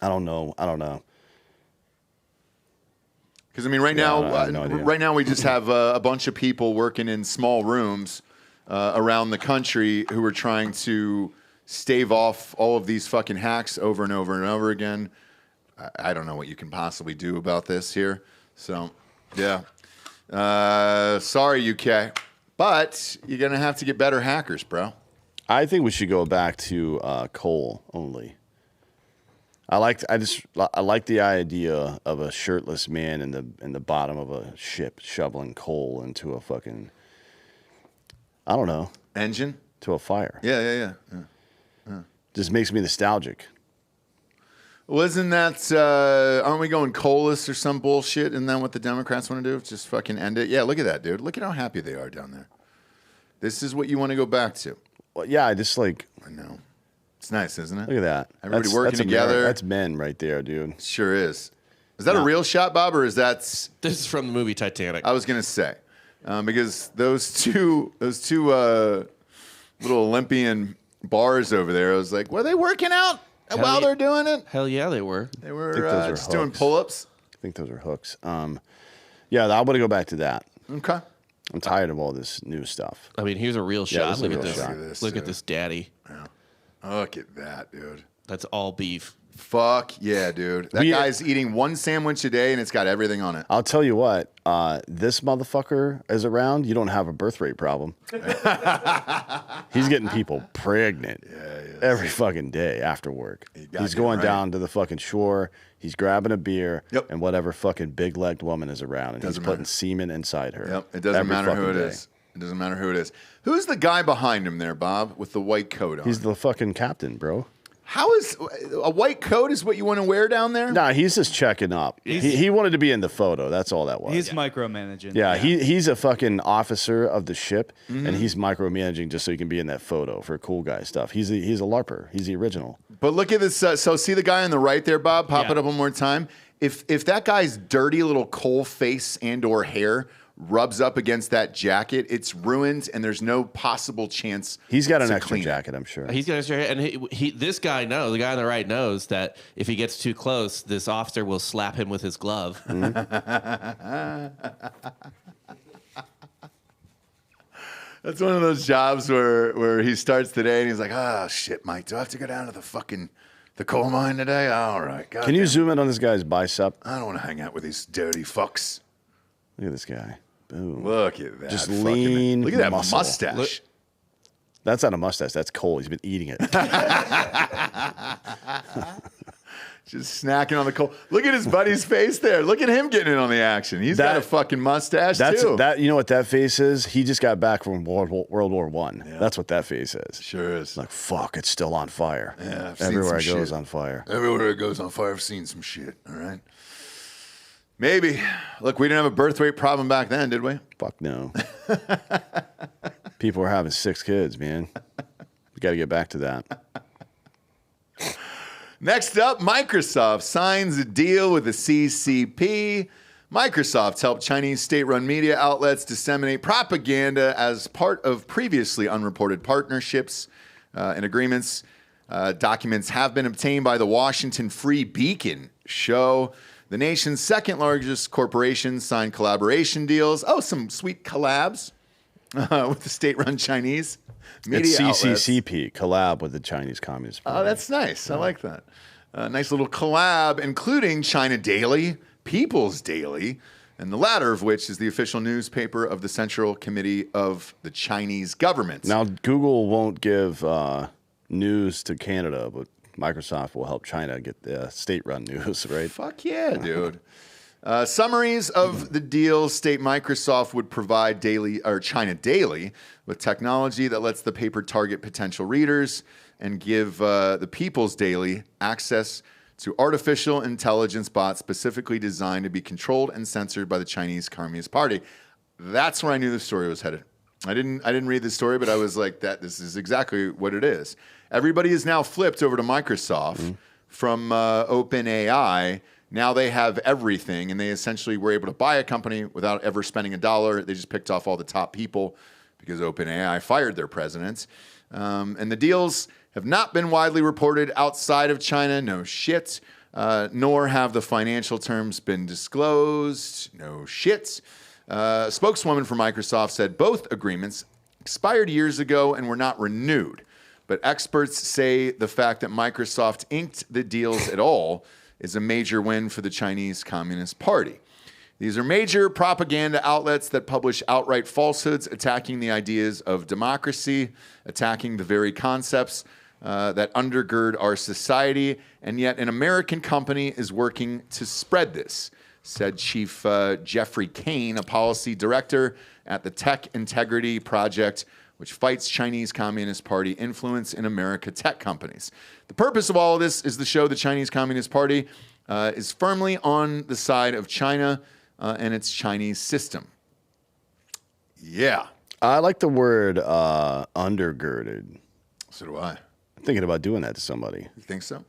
I don't know. Because I mean, right now we just have a bunch of people working in small rooms around the country who are trying to stave off all of these fucking hacks over and over and over again. I don't know what you can possibly do about this here. So, yeah. Sorry, UK. But you're going to have to get better hackers, bro. I think we should go back to coal only. I like the idea of a shirtless man in the bottom of a ship shoveling coal into a fucking, I don't know, engine, to a fire. Yeah. Just makes me nostalgic. Well, isn't that, aren't we going coalless or some bullshit? Isn't that what the Democrats want to do? Just fucking end it? Yeah, look at that, dude. Look at how happy they are down there. This is what you want to go back to. Well, yeah, I just like... I know. It's nice, isn't it? Look at that. Everybody working together. That's men right there, dude. Sure is. Is that a real shot, Bob, or is that... This is from the movie Titanic. I was going to say. Because those two little Olympian bars over there, I was like, were they working out while they're doing it? Hell yeah, they were. They were just doing pull-ups? I think those are hooks. Yeah, I want to go back to that. Okay. I'm tired of all this new stuff. I mean, here's a real shot. Look at this. Look at this. Look at this daddy. Yeah. Look at that, dude. That's all beef. Fuck yeah, dude. That guy's eating one sandwich a day, and it's got everything on it. I'll tell you what. This motherfucker is around. You don't have a birth rate problem. He's getting people pregnant every fucking day after work. He's going down to the fucking shore. He's grabbing a beer, and whatever fucking big-legged woman is around, and he's putting semen inside her. Yep, it doesn't matter who it is. It doesn't matter who it is. Who's the guy behind him there, Bob, with the white coat on? He's the fucking captain, bro. How is a white coat is what you want to wear down there? Nah, he's just checking up. He wanted to be in the photo. That's all that was. He's micromanaging. Yeah, he's a fucking officer of the ship, and he's micromanaging just so he can be in that photo for cool guy stuff. He's a LARPer. He's the original. But look at this. So see the guy on the right there, Bob? Pop it up one more time. If that guy's dirty little coal face and or hair rubs up against that jacket, it's ruined, and there's no possible chance. He's got an extra jacket, I'm sure. He's got an extra, and this guy knows. The guy on the right knows that if he gets too close, this officer will slap him with his glove. That's one of those jobs where he starts today, and he's like, "Oh shit, Mike, do I have to go down to the coal mine today? All right." God Can you zoom in on this guy's bicep? I don't want to hang out with these dirty fucks. Look at this guy. Boom. Look at that. Just lean. Look at that muscle. mustache. That's not a mustache. That's coal. He's been eating it. Just snacking on the coal. Look at his buddy's face there. Look at him getting in on the action. He's got a fucking mustache too. You know what that face is? He just got back from World War I. Yeah. That's what that face is. Sure is. Like, fuck, it's still on fire. Yeah, everywhere it goes on fire. Everywhere it goes on fire, I've seen some shit. All right. Maybe. Look, we didn't have a birth rate problem back then, did we? Fuck no. People were having 6 kids, man. We got to get back to that. Next up, Microsoft signs a deal with the CCP. Microsoft helped Chinese state-run media outlets disseminate propaganda as part of previously unreported partnerships and agreements. Documents have been obtained by the Washington Free Beacon show. The nation's second largest corporation signed collaboration deals. Oh, some sweet collabs with the state-run Chinese media It's outlets. CCCP, collab with the Chinese Communist Party. Oh, that's nice. I like that. Nice little collab, including China Daily, People's Daily, and the latter of which is the official newspaper of the Central Committee of the Chinese government. Now, Google won't give news to Canada, but Microsoft will help China get the state-run news, right? Fuck yeah, dude. Summaries of the deal state Microsoft would provide China Daily with technology that lets the paper target potential readers and give the People's Daily access to artificial intelligence bots specifically designed to be controlled and censored by the Chinese Communist Party. That's where I knew the story was headed. I didn't read the story, but I was like, this is exactly what it is. Everybody is now flipped over to Microsoft from OpenAI. Now they have everything, and they essentially were able to buy a company without ever spending a dollar. They just picked off all the top people because OpenAI fired their president. And the deals have not been widely reported outside of China. No shit. Nor have the financial terms been disclosed. No shit. A spokeswoman for Microsoft said both agreements expired years ago and were not renewed. But experts say the fact that Microsoft inked the deals at all is a major win for the Chinese Communist Party. These are major propaganda outlets that publish outright falsehoods, attacking the ideas of democracy, attacking the very concepts that undergird our society, and yet an American company is working to spread this, said Chief Jeffrey Kane, a policy director at the Tech Integrity Project, which fights Chinese Communist Party influence in America tech companies. The purpose of all of this is to show the Chinese Communist Party is firmly on the side of China and its Chinese system. Yeah. I like the word undergirded. So do I. I'm thinking about doing that to somebody. You think so?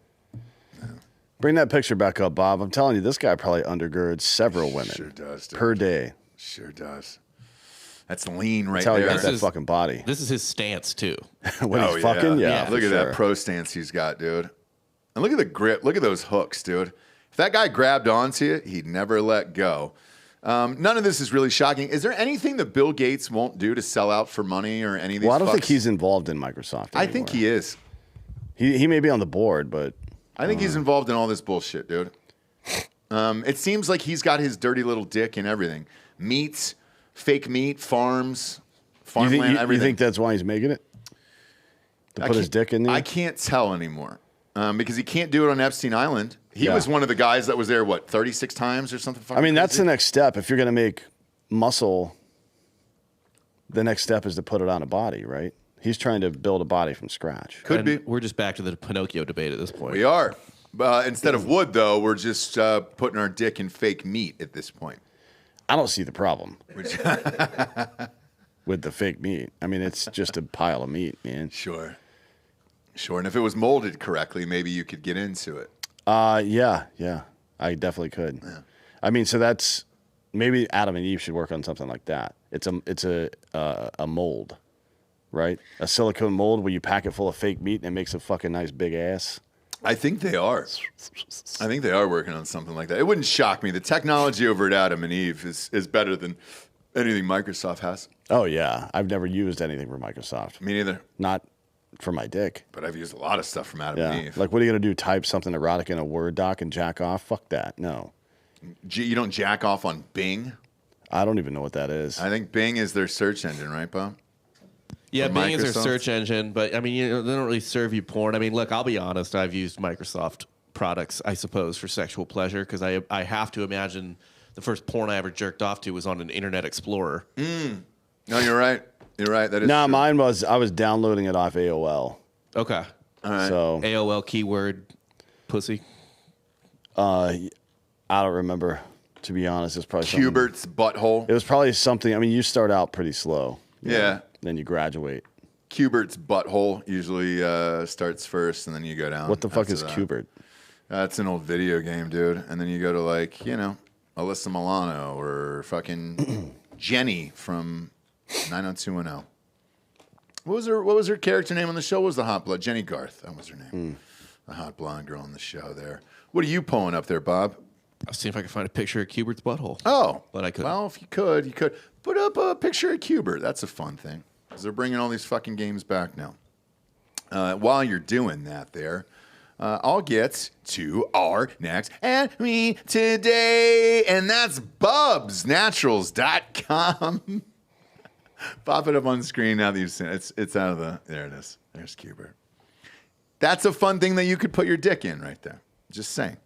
Bring that picture back up, Bob. I'm telling you, this guy probably undergirds several women Sure does, dude. per day. Sure does. That's lean right That's how he there. got that fucking body. This is his stance too. When he's fucking, yeah. Look at that pro stance he's got, dude. And look at the grip. Look at those hooks, dude. If that guy grabbed onto you, he'd never let go. None of this is really shocking. Is there anything that Bill Gates won't do to sell out for money or any of these Well, I don't fucks? think he's involved in Microsoft anymore. I think he is. He may be on the board, but I think he's involved in all this bullshit, dude. It seems like he's got his dirty little dick in everything. Meat, fake meat, farms, farmland, everything. You think that's why he's making it? To put his dick in there? I can't tell anymore because he can't do it on Epstein Island. He was one of the guys that was there, 36 times or something? I mean, that's the next step. If you're going to make muscle, the next step is to put it on a body, right? He's trying to build a body from scratch. Could be. We're just back to the Pinocchio debate at this point. We are. Instead of wood, though, we're just putting our dick in fake meat at this point. I don't see the problem with the fake meat. I mean, it's just a pile of meat, man. Sure. And if it was molded correctly, maybe you could get into it. Yeah, I definitely could. Yeah. I mean, so that's maybe Adam and Eve should work on something like that. It's a mold, right? A silicone mold where you pack it full of fake meat and it makes a fucking nice big ass. I think they are. I think they are working on something like that. It wouldn't shock me. The technology over at Adam and Eve is better than anything Microsoft has. Oh yeah, I've never used anything from Microsoft. Me neither. Not for my dick. But I've used a lot of stuff from Adam and Eve. Like, what are you going to do? Type something erotic in a Word doc and jack off? Fuck that. No. You don't jack off on Bing? I don't even know what that is. I think Bing is their search engine, right, Bob? Yeah, For Bing is their Microsoft? search engine, but I mean, they don't really serve you porn. I mean, look, I'll be honest. I've used Microsoft products, I suppose, for sexual pleasure because I have to imagine the first porn I ever jerked off to was on an Internet Explorer. No, you're right. You're right. That is No, true. mine was, I was downloading it off AOL. Okay. All right. So, AOL keyword pussy. I don't remember, To be honest, it's probably something, Cubert's butthole. it was probably something. I mean, you start out pretty slow. Yeah. Then you graduate. Cubert's butthole usually starts first, and then you go down. What the fuck after is that. Cubert? It's an old video game, dude. And then you go to like, Alyssa Milano or fucking Jenny from 90210. What was her character name on the show? What was the hot blood? Jenny Garth. That was her name. The hot blonde girl on the show there. What are you pulling up there, Bob? I'll see if I can find a picture of Cubert's butthole. Oh. But I couldn't. Well, if you could. Put up a picture of Cubert. That's a fun thing. Because they're bringing all these fucking games back now. While you're doing that there, I'll get to our next enemy today, and that's BubsNaturals.com. Pop it up on screen now that you've seen it. It's out of the... There it is. There's Cubert. That's a fun thing that you could put your dick in right there. Just saying.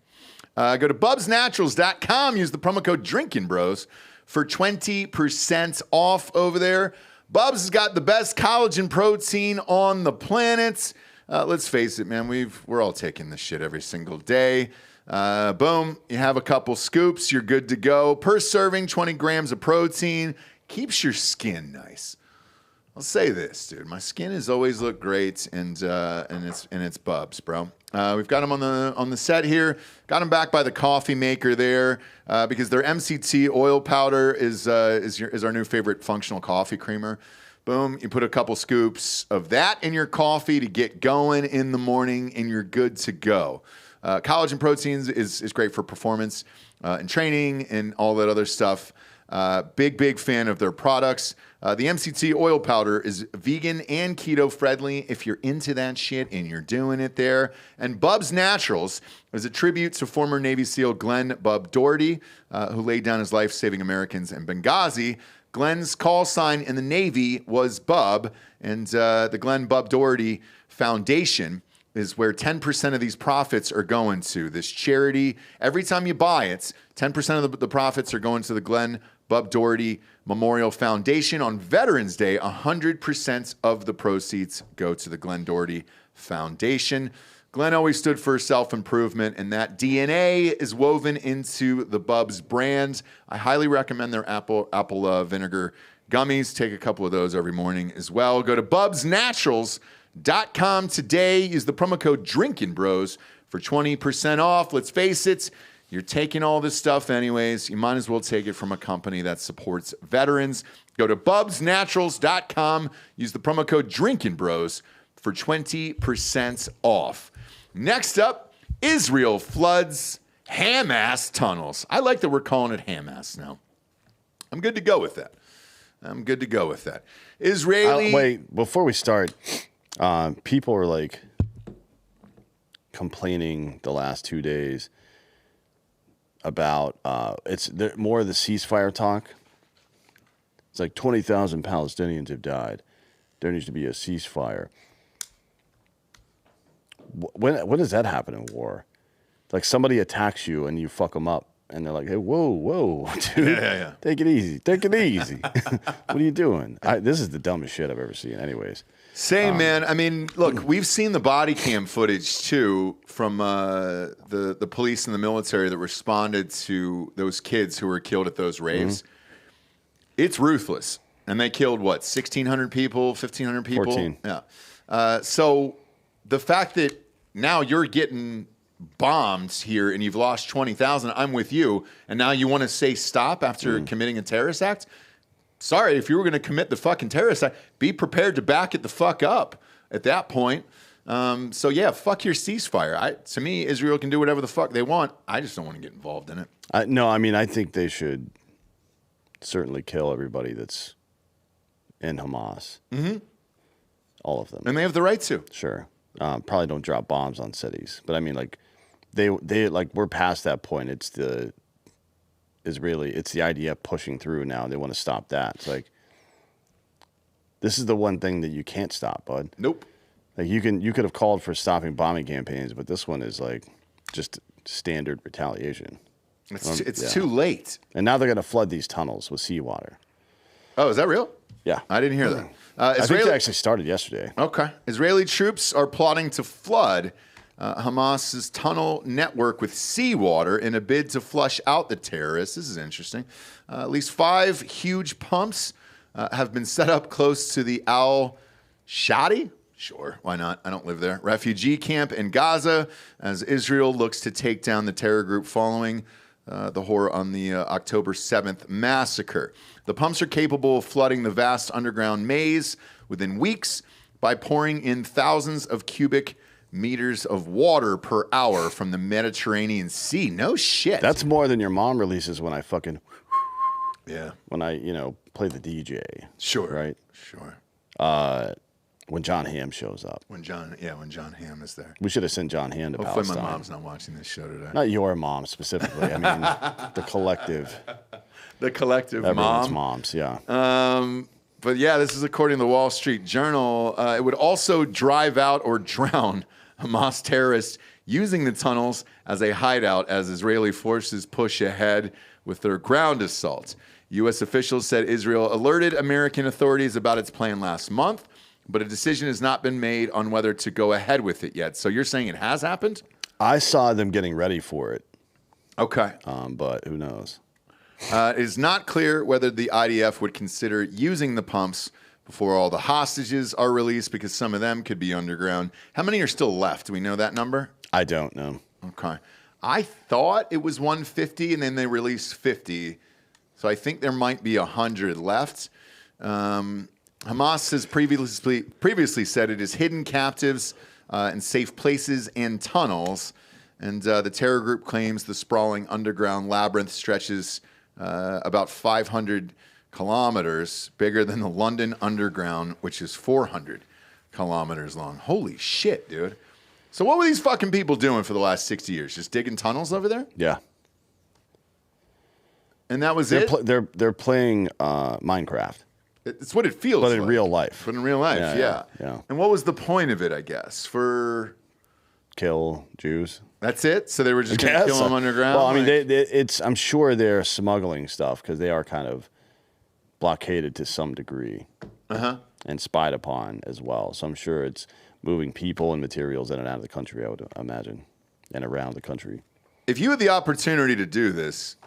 Go to BubsNaturals.com. Use the promo code DrinkinBros for 20% off over there. Bubs has got the best collagen protein on the planet. Let's face it, man. We're all taking this shit every single day. Boom. You have a couple scoops. You're good to go. Per serving, 20 grams of protein. Keeps your skin nice. I'll say this, dude. My skin has always looked great, and it's Bubs, bro. We've got them on the set here. Got them back by the coffee maker there because their MCT oil powder is our new favorite functional coffee creamer. Boom, you put a couple scoops of that in your coffee to get going in the morning, and you're good to go. Collagen proteins is great for performance and training and all that other stuff. Big fan of their products. The MCT oil powder is vegan and keto friendly if you're into that shit and you're doing it there. And Bubs Naturals is a tribute to former Navy SEAL Glenn Bub Doherty, who laid down his life saving Americans in Benghazi. Glenn's call sign in the Navy was Bub, and the Glenn Bub Doherty Foundation is where 10% of these profits are going to. This charity, every time you buy it, 10% of the profits are going to the Glenn Bub Doherty Memorial Foundation. On Veterans Day, 100% of the proceeds go to the Glenn Doherty Foundation. Glenn always stood for self-improvement, and that DNA is woven into the Bubs brand. I highly recommend their apple vinegar gummies. Take a couple of those every morning as well. Go to BubsNaturals.com today. Use the promo code DrinkinBros for 20% off. Let's face it, you're taking all this stuff anyways. You might as well take it from a company that supports veterans. Go to BubsNaturals.com. Use the promo code DrinkinBros for 20% off. Next up, Israel floods Hamas tunnels. I like that we're calling it Hamas now. I'm good to go with that. Israeli... Wait, before we start, people are like complaining the last 2 days about more of the ceasefire talk. It's like 20,000 Palestinians have died. There needs to be a ceasefire. When does that happen in war? Like somebody attacks you and you fuck them up, and they're like, "Hey, whoa, dude, yeah. Take it easy. What are you doing?" This is the dumbest shit I've ever seen. Anyways, same man. I mean, look, we've seen the body cam footage too from the police and the military that responded to those kids who were killed at those raves. Mm-hmm. It's ruthless, and they killed what 1,600 people, 1,500 people. 14. Yeah. So the fact that now you're getting bombed here and you've lost 20,000, I'm with you, and now you want to say stop after committing a terrorist act? Sorry, if you were going to commit the fucking terrorist act, be prepared to back it the fuck up at that point. So yeah, fuck your ceasefire. To me, Israel can do whatever the fuck they want. I just don't want to get involved in it. No, I mean, I think they should certainly kill everybody that's in Hamas. Mm-hmm. All of them. And they have the right to. Sure. Probably don't drop bombs on cities, but I mean, like, they like, we're past that point. It's the IDF pushing through now. They want to stop that. It's like, this is the one thing that you can't stop, bud. Nope. Like, you could have called for stopping bombing campaigns, but this one is like just standard retaliation. It's too late. And now they're going to flood these tunnels with seawater. Oh, is that real? Yeah. I didn't hear that. I think they actually started yesterday. Okay. Israeli troops are plotting to flood Hamas's tunnel network with seawater in a bid to flush out the terrorists. This is interesting. At least 5 huge pumps have been set up close to the Al-Shadi. Sure, why not? I don't live there. Refugee camp in Gaza as Israel looks to take down the terror group following the horror on the October 7th massacre. The pumps are capable of flooding the vast underground maze within weeks by pouring in thousands of cubic meters of water per hour from the Mediterranean Sea. No shit. That's more than your mom releases when I fucking... Yeah. When I, play the DJ. Sure. Right? Sure. When John Hamm shows up. When John Hamm is there. We should have sent John Hamm to Hopefully Palestine. my mom's not watching this show today. Not your mom specifically. I mean, the collective. The collective Everyone's mom. moms, yeah. But yeah, this is according to the Wall Street Journal. It would also drive out or drown Hamas terrorists using the tunnels as a hideout as Israeli forces push ahead with their ground assault. U.S. officials said Israel alerted American authorities about its plan last month, but a decision has not been made on whether to go ahead with it yet. So you're saying it has happened? I saw them getting ready for it. Okay. But who knows? It is not clear whether the IDF would consider using the pumps before all the hostages are released, because some of them could be underground. How many are still left? Do we know that number? I don't know. Okay. I thought it was 150, and then they released 50. So I think there might be 100 left. Hamas has previously said it has hidden captives in safe places and tunnels. And the terror group claims the sprawling underground labyrinth stretches about 500 kilometers, bigger than the London Underground, which is 400 kilometers long. Holy shit, dude. So what were these fucking people doing for the last 60 years? Just digging tunnels over there? Yeah. And that was they're it? They're playing Minecraft. It's what it feels but like. in real life. But in real life, yeah. And what was the point of it, I guess? For... Kill Jews. That's it? So they were just going to kill them underground? Well, I mean, I'm sure they're smuggling stuff because they are kind of blockaded to some degree and spied upon as well. So I'm sure it's moving people and materials in and out of the country, I would imagine, and around the country. If you had the opportunity to do this,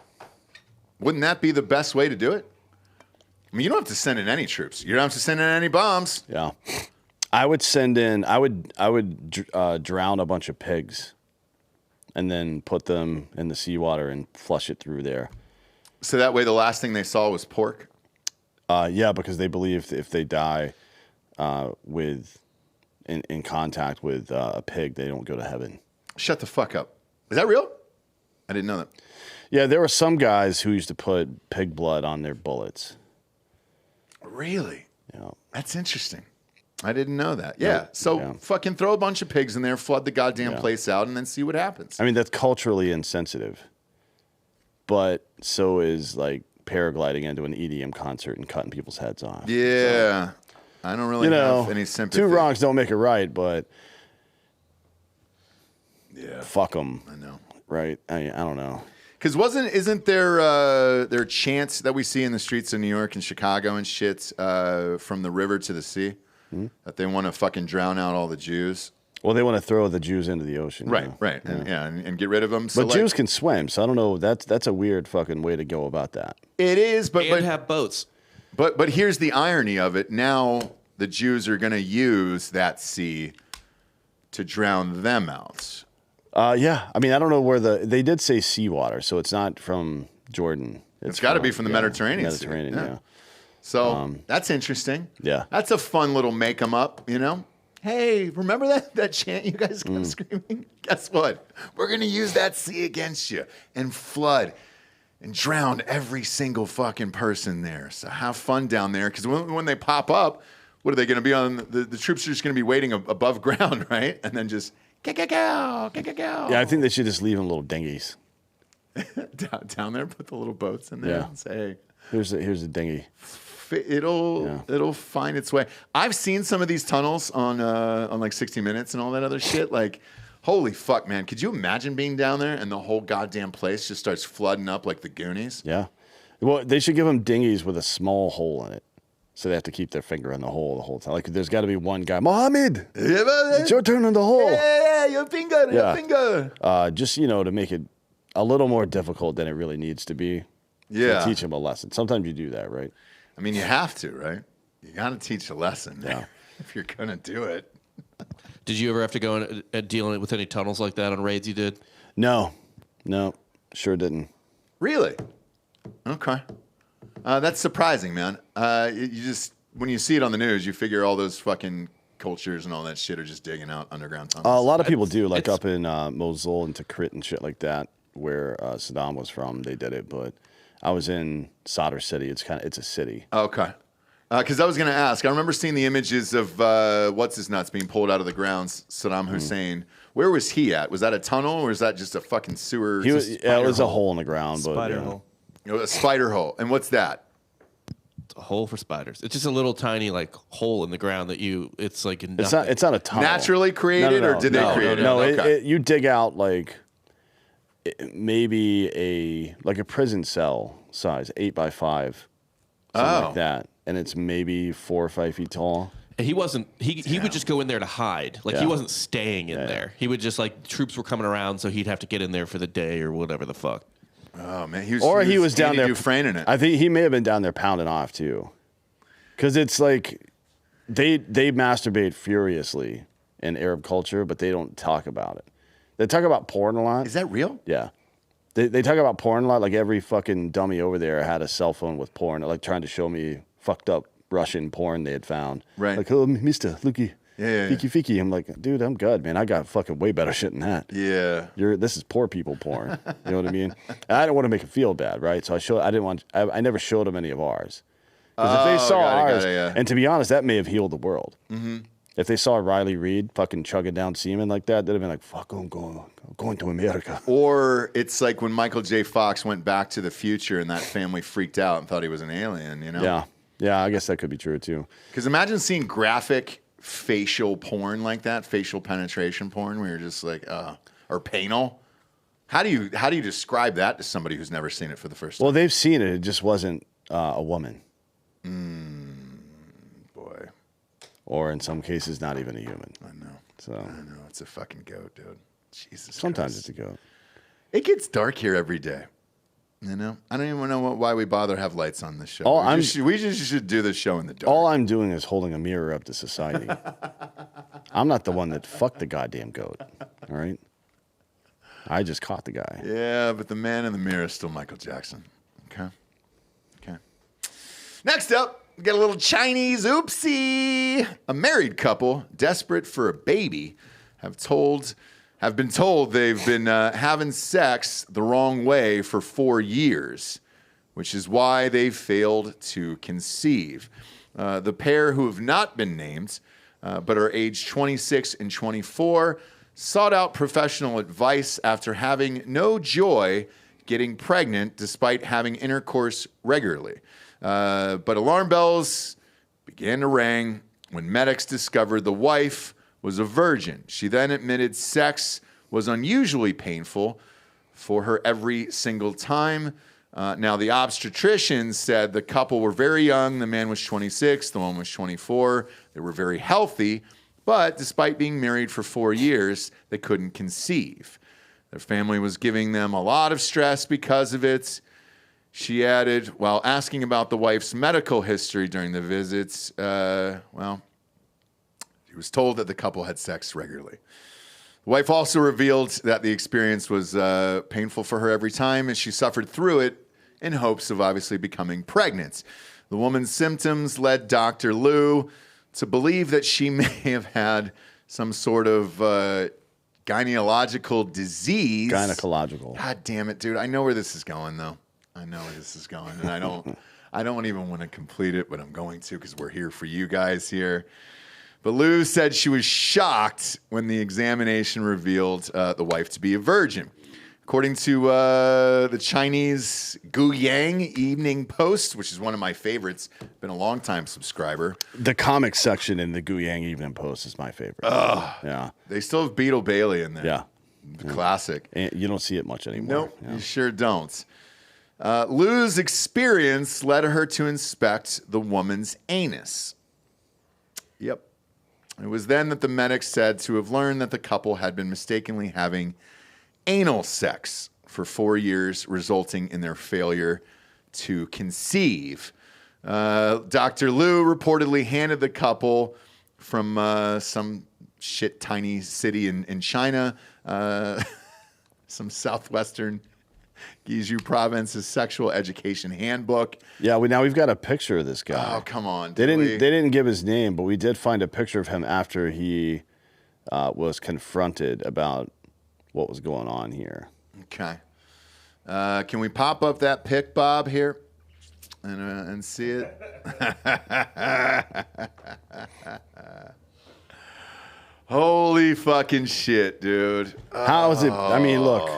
wouldn't that be the best way to do it? I mean, you don't have to send in any troops. You don't have to send in any bombs. Yeah. I would send in, I would drown a bunch of pigs and then put them in the seawater and flush it through there. So that way the last thing they saw was pork? Yeah, because they believe if they die in contact with a pig, they don't go to heaven. Shut the fuck up. Is that real? I didn't know that. Yeah, there were some guys who used to put pig blood on their bullets. Really? Yeah. That's interesting. I didn't know that. Yeah. So fucking throw a bunch of pigs in there, flood the goddamn place out, and then see what happens. I mean, that's culturally insensitive. But so is like paragliding into an EDM concert and cutting people's heads off. Yeah. So, I don't really have any sympathy. Two wrongs don't make a right, but fuck them. I know. Right? I don't know. Because isn't there chants that we see in the streets of New York and Chicago and shit from the river to the sea? That they want to fucking drown out all the Jews. Well, they want to throw the Jews into the ocean. Right, right. Yeah. And get rid of them. So but Jews can swim, so I don't know. That's a weird fucking way to go about that. It is, but have boats. But here's the irony of it. Now the Jews are going to use that sea to drown them out. Yeah. I mean, I don't know where they did say seawater, so it's not from Jordan. It's got to be from the Mediterranean. Mediterranean, yeah. So that's interesting. Yeah. That's a fun little make 'em up, you know? Hey, remember that chant you guys got screaming? Guess what? We're going to use that sea against you and flood and drown every single fucking person there. So have fun down there, because when they pop up, what are they going to be on? The troops are just going to be waiting above ground, right? And then just, yeah, I think they should just leave them little dinghies. down there, put the little boats in there and say, hey. Here's a dinghy. It'll find its way. I've seen some of these tunnels on like 60 Minutes and all that other shit. Like, holy fuck, man! Could you imagine being down there and the whole goddamn place just starts flooding up like the Goonies? Yeah. Well, they should give them dinghies with a small hole in it. So they have to keep their finger in the hole the whole time. Like, there's got to be one guy, Mohammed, it's your turn in the hole. Yeah, your finger. Just, to make it a little more difficult than it really needs to be. Yeah. To teach them a lesson. Sometimes you do that, right? I mean, you have to, right? You got to teach a lesson Yeah. if you're going to do it. Did you ever have to go and deal with any tunnels like that on raids you did? No, sure didn't. Really? Okay. That's surprising, man. You just, when you see it on the news, you figure all those fucking cultures and all that shit are just digging out underground tunnels. A lot of people do, like up in Mosul and Tikrit and shit like that, where Saddam was from. They did it, but I was in Sadr City. It's a city. Okay. Because I was going to ask, I remember seeing the images of what's his nuts being pulled out of the ground, Saddam Hussein. Where was he at? Was that a tunnel or was that just a fucking sewer? It was a hole in the ground. Spider hole. A spider hole. And what's that? It's a hole for spiders. It's just a little tiny hole in the ground that it's like nothing. It's not a tunnel. Naturally created or did they create it? No, okay. you dig out like maybe a prison cell size, 8 by 5, something like that. And it's maybe 4 or 5 feet tall. And he wasn't. He would just go in there to hide. Like he wasn't staying in there. He would just troops were coming around, so he'd have to get in there for the day or whatever the fuck. Oh man, he was down there Dufresne it. I think he may have been down there pounding off too, because it's like they masturbate furiously in Arab culture, but they don't talk about it. They talk about porn a lot. Is that real? Yeah. They talk about porn a lot. Like every fucking dummy over there had a cell phone with porn, like trying to show me fucked up Russian porn they had found. Right. Like, oh, mister, looky. Yeah. Fiki. I'm like, dude, I'm good, man. I got fucking way better shit than that. Yeah. This is poor people porn. You know what I mean? And I didn't want to make him feel bad, right? So I never showed him any of ours. Because if they saw ours, and to be honest, that may have healed the world. Mm-hmm. If they saw Riley Reid fucking chugging down semen like that, they'd have been like, fuck, I'm going to America. Or it's like when Michael J. Fox went back to the future and that family freaked out and thought he was an alien, Yeah, I guess that could be true too. Because imagine seeing graphic facial porn like that, facial penetration porn, where you're just like, or penal. How do you describe that to somebody who's never seen it for the first time? Well, they've seen it. It just wasn't a woman. Boy. Or in some cases, not even a human. I know. So I know. It's a fucking goat, dude. Jesus sometimes Christ. it's a goat. It gets dark here every day. I don't even know why we bother have lights on this show. We just should do this show in the dark. All I'm doing is holding a mirror up to society. I'm not the one that fucked the goddamn goat. All right? I just caught the guy. Yeah, but the man in the mirror is still Michael Jackson. Okay. Next up, we got a little Chinese oopsie. A married couple, desperate for a baby, have been told they've been having sex the wrong way for 4 years, which is why they failed to conceive. The pair, who have not been named, but are aged 26 and 24, sought out professional advice after having no joy getting pregnant despite having intercourse regularly. But alarm bells began to ring when medics discovered the wife was a virgin. She then admitted sex was unusually painful for her every single time. Now, the obstetrician said the couple were very young. The man was 26, the woman was 24. They were very healthy, but despite being married for 4 years, they couldn't conceive. Their family was giving them a lot of stress because of it. She added, while asking about the wife's medical history during the visits, she was told that the couple had sex regularly. The wife also revealed that the experience was painful for her every time, and she suffered through it in hopes of obviously becoming pregnant. The woman's symptoms led Dr. Liu to believe that she may have had some sort of gynecological disease. Gynecological. God damn it, dude. I know where this is going, though. I know where this is going, and I don't even want to complete it, but I'm going to because we're here for you guys here. But Liu said she was shocked when the examination revealed the wife to be a virgin. According to the Chinese Guiyang Evening Post, which is one of my favorites, been a long-time subscriber. The comic section in the Guiyang Evening Post is my favorite. Yeah. They still have Beetle Bailey in there. Yeah. The classic. And you don't see it much anymore. Nope, you sure don't. Lou's experience led her to inspect the woman's anus. Yep. It was then that the medics said to have learned that the couple had been mistakenly having anal sex for 4 years, resulting in their failure to conceive. Dr. Lou reportedly handed the couple from some shit tiny city in China, some southwestern Guizhou province's sexual education handbook. Yeah, we've got a picture of this guy. Oh, come on. They didn't give his name, but we did find a picture of him after he was confronted about what was going on here. Okay. Can we pop up that pic, Bob, here and see it? Holy fucking shit, dude. How is it? I mean, look.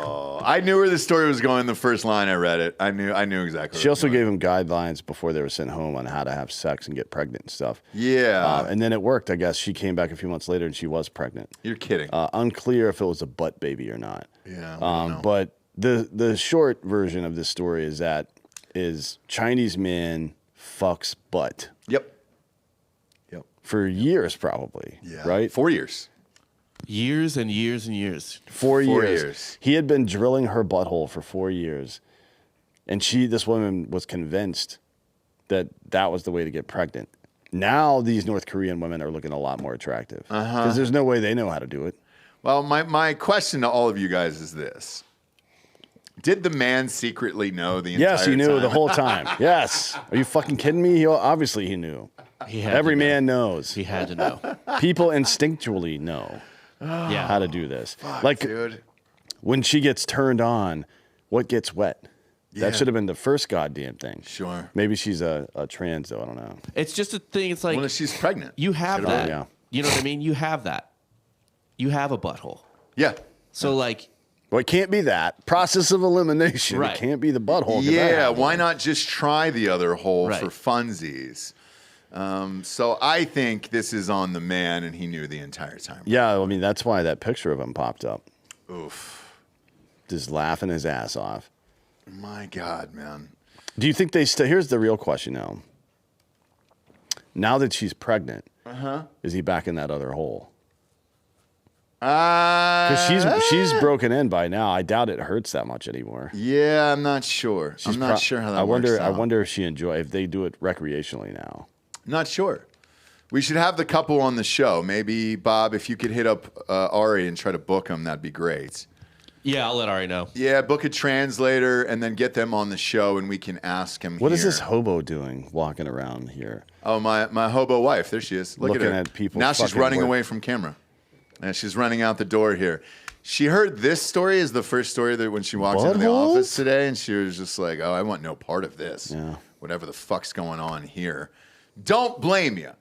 I knew where the story was going the first line I read it. I knew exactly. She also gave him guidelines before they were sent home on how to have sex and get pregnant and stuff. Yeah. And then it worked, I guess. She came back a few months later and she was pregnant. You're kidding. Unclear if it was a butt baby or not. Yeah. I don't know. But the short version of this story is Chinese man fucks butt. Yep. For years, probably. Yeah. Right? 4 years. Years and years and years. 4 years. 4 years. He had been drilling her butthole for 4 years. And this woman was convinced that was the way to get pregnant. Now these North Korean women are looking a lot more attractive. Because there's no way they know how to do it. Well, my question to all of you guys is this. Did the man secretly know the entire time? Yes, he knew the whole time. Yes. Are you fucking kidding me? Obviously he knew. Every man knows. He had to know. People instinctually know how to do this. Fuck, dude. When she gets turned on, what gets wet? Yeah. That should have been the first goddamn thing. Sure. Maybe she's a trans, though. I don't know. It's just a thing. It's like Well, she's pregnant. you have Should've that. been. Yeah. You know what I mean? You have that. You have a butthole. Yeah. So like, Well, it can't be that. Process of elimination. Right. It can't be the butthole. Yeah, why not just try the other hole Right. for funsies? So I think this is on the man, and he knew the entire time. Yeah, I mean, that's why that picture of him popped up. Oof. Just laughing his ass off. My God, man. Do you think they still... Here's the real question now. Now that she's pregnant, is he back in that other hole? Because she's broken in by now. I doubt it hurts that much anymore. Yeah, I'm not sure. I'm not sure how that works out. I wonder if if they do it recreationally now. Not sure. We should have the couple on the show. Maybe, Bob, if you could hit up Ari and try to book them, that'd be great. yeah, I'll let Ari know. Yeah, book a translator and then get them on the show, and we can ask him. What is this hobo doing walking around here? Oh, my hobo wife. There she is. Look at her. Looking at people Now she's fucking running work. away from camera. And she's running out the door here. She heard this story is the first story that when she walked into the Buttholes? office today, and she was just like, oh, I want no part of this. Yeah. Whatever the fuck's going on here. Don't blame you.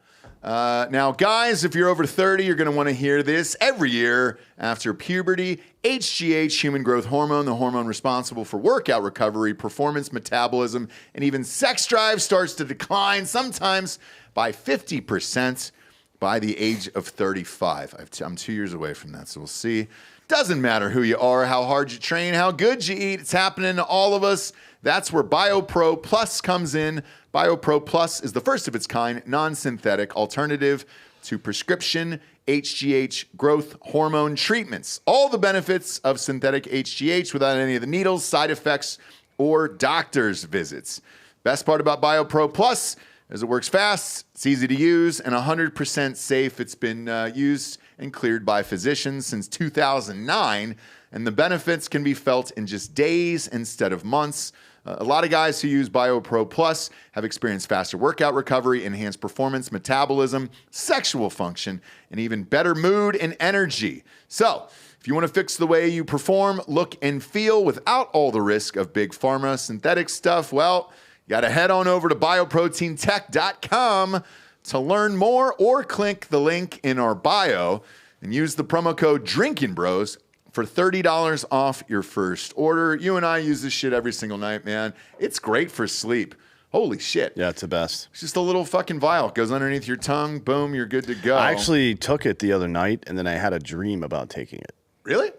Now, guys, if you're over 30, you're going to want to hear this. Every year after puberty, HGH, human growth hormone, the hormone responsible for workout recovery, performance, metabolism, and even sex drive, starts to decline, sometimes by 50% by the age of 35. I'm 2 years away from that, so we'll see. Doesn't matter who you are, how hard you train, how good you eat. It's happening to all of us. That's where Biopro Plus comes in. Biopro Plus is the first of its kind, non-synthetic alternative to prescription HGH growth hormone treatments. All the benefits of synthetic HGH without any of the needles, side effects, or doctor's visits. Best part about Biopro Plus is it works fast, it's easy to use, and 100% safe. It's been used and cleared by physicians since 2009, and the benefits can be felt in just days instead of months. A lot of guys who use Biopro Plus have experienced faster workout recovery, enhanced performance, metabolism, sexual function, and even better mood and energy. So, if you want to fix the way you perform, look, and feel without all the risk of big pharma synthetic stuff, well, you got to head on over to bioproteintech.com to learn more, or click the link in our bio and use the promo code DrinkinBros for $30 off your first order. You and I use this shit every single night, man. It's great for sleep. Holy shit. Yeah, it's the best. It's just a little fucking vial. It goes underneath your tongue. Boom, you're good to go. I actually took it the other night, and then I had a dream about taking it. Really?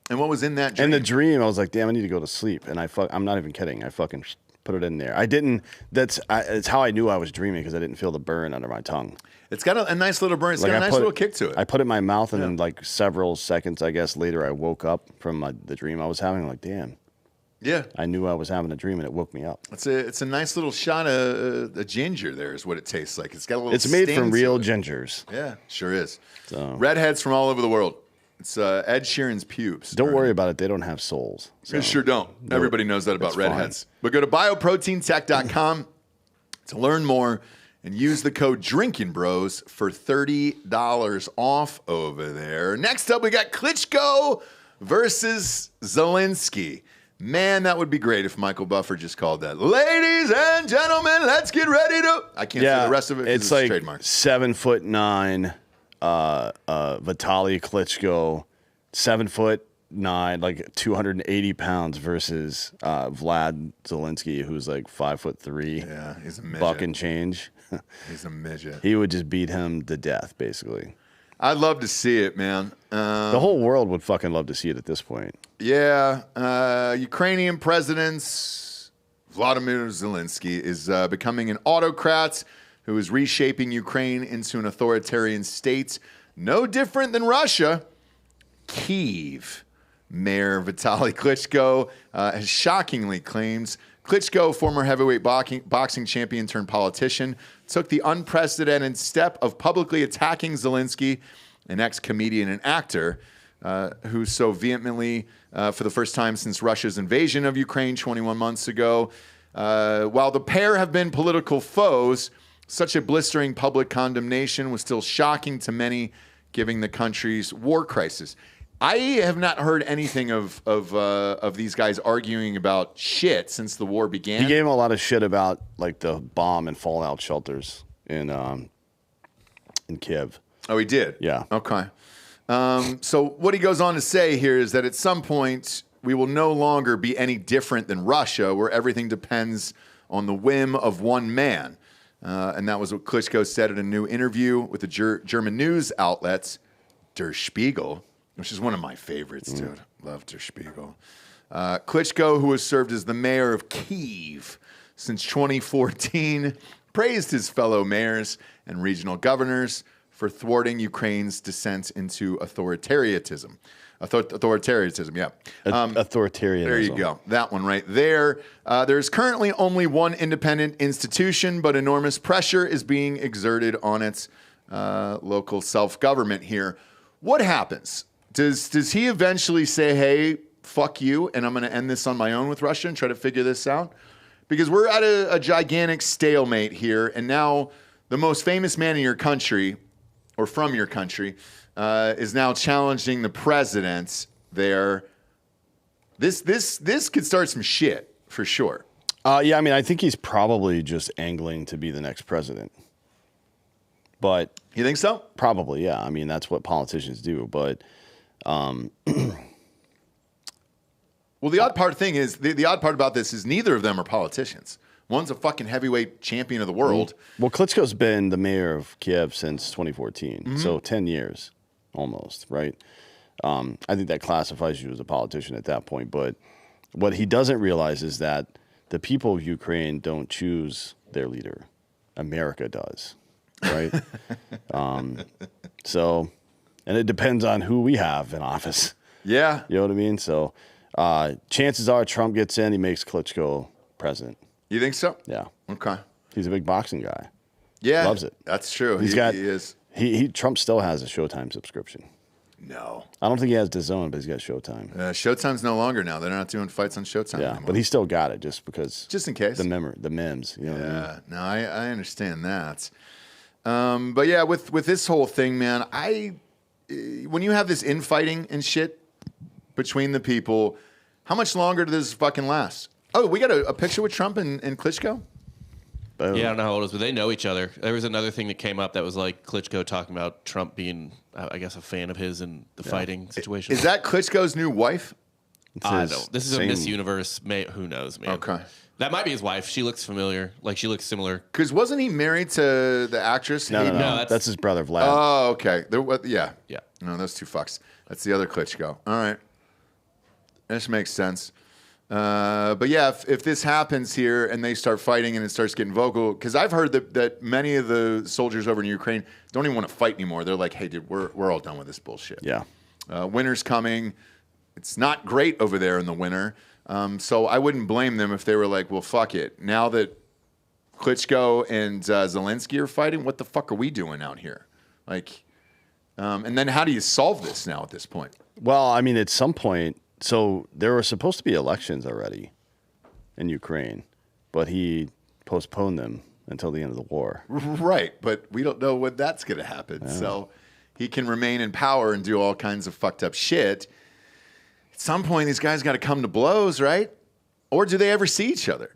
And what was in that dream? In the dream, I was like, damn, I need to go to sleep. And I'm not even kidding. I fucking put it in there. It's how I knew I was dreaming because I didn't feel the burn under my tongue. It's got a nice little burn. It's got a nice little kick to it. I put it in my mouth, and then like several seconds, I guess, later, I woke up from the dream I was having. I'm like, damn. Yeah. I knew I was having a dream, and it woke me up. It's a nice little shot of a ginger there is what it tastes like. It's got a little It's made from sting real to it. gingers. Yeah, sure is. So. Redheads from all over the world. It's Ed Sheeran's pubes. Don't worry about it. They don't have souls. So. They sure don't. Everybody knows that about It's redheads. fine. But go to bioproteintech.com to learn more and use the code Drinkin Bros for $30 off over there. Next up, we got Klitschko versus Zelensky. Man, that would be great if Michael Buffer just called that. Ladies and gentlemen, let's get ready to... I can't say the rest of it because it's like trademark. 7'9", Vitaly Klitschko, 7'9", like 280 pounds versus Vlad Zelensky, who's like 5'3". Yeah, he's a midget. Buck and change. He's a midget. He would just beat him to death, basically. I'd love to see it, man. The whole world would fucking love to see it at this point. Yeah. Ukrainian President Vladimir Zelensky is becoming an autocrat who is reshaping Ukraine into an authoritarian state, no different than Russia. Kyiv Mayor Vitaly Klitschko has shockingly claims Klitschko, former heavyweight boxing champion turned politician, took the unprecedented step of publicly attacking Zelensky, an ex-comedian and actor who so vehemently, for the first time since Russia's invasion of Ukraine 21 months ago. While the pair have been political foes, such a blistering public condemnation was still shocking to many, given the country's war crisis. I have not heard anything of these guys arguing about shit since the war began. He gave him a lot of shit about like the bomb and fallout shelters in Kiev. Oh, he did? Yeah. Okay. So what he goes on to say here is that at some point we will no longer be any different than Russia, where everything depends on the whim of one man. And that was what Klitschko said in a new interview with the German news outlets, Der Spiegel, which is one of my favorites, dude. Love Der Spiegel. Klitschko, who has served as the mayor of Kyiv since 2014, praised his fellow mayors and regional governors for thwarting Ukraine's descent into authoritarianism. Authoritarianism, yeah. Authoritarianism. There you go. That one right there. There's currently only one independent institution, but enormous pressure is being exerted on its local self-government here. What happens? Does he eventually say, hey, fuck you, and I'm going to end this on my own with Russia and try to figure this out? Because we're at a gigantic stalemate here, and now the most famous man in your country, or from your country, is now challenging the president there. This could start some shit, for sure. Yeah, I mean, I think he's probably just angling to be the next president. But you think so? Probably, yeah. I mean, that's what politicians do. But well, the odd part about this is neither of them are politicians. One's a fucking heavyweight champion of the world. Well, Klitschko's been the mayor of Kiev since 2014, so 10 years almost, right? I think that classifies you as a politician at that point. But what he doesn't realize is that the people of Ukraine don't choose their leader. America does, right? And it depends on who we have in office. Yeah. You know what I mean? So chances are Trump gets in, he makes Klitschko president. You think so? Yeah. Okay. He's a big boxing guy. Yeah. Loves it. That's true. He is. Trump still has a Showtime subscription. No. I don't think he has DAZN, but he's got Showtime. Showtime's no longer now. They're not doing fights on Showtime anymore. But he still got it just in case. The memes. You know what I mean? No, I understand that. But yeah, with this whole thing, man, when you have this infighting and shit between the people, how much longer does this fucking last? Oh, we got a picture with Trump and Klitschko? Yeah, I don't know how old it is, but they know each other. There was another thing that came up that was like Klitschko talking about Trump being, I guess, a fan of his in the fighting situation. Is that Klitschko's new wife? I don't. This is a Miss Universe. Who knows, man? Okay. That might be his wife. She looks familiar. Like, she looks similar. Because wasn't he married to the actress? No, that's his brother, Vlad. Oh, okay. Yeah. Yeah. No, those two fucks. That's the other Klitschko. All right. This makes sense. But yeah, if this happens here and they start fighting and it starts getting vocal, because I've heard that many of the soldiers over in Ukraine don't even want to fight anymore. They're like, hey, dude, we're all done with this bullshit. Yeah. Winter's coming. It's not great over there in the winter. So I wouldn't blame them if they were like, well, fuck it. Now that Klitschko and Zelensky are fighting, what the fuck are we doing out here? Like, and then how do you solve this now at this point? Well, I mean, at some point, so there were supposed to be elections already in Ukraine, but he postponed them until the end of the war. Right, but we don't know when that's going to happen. Yeah. So he can remain in power and do all kinds of fucked up shit. At some point, these guys got to come to blows, right? Or do they ever see each other?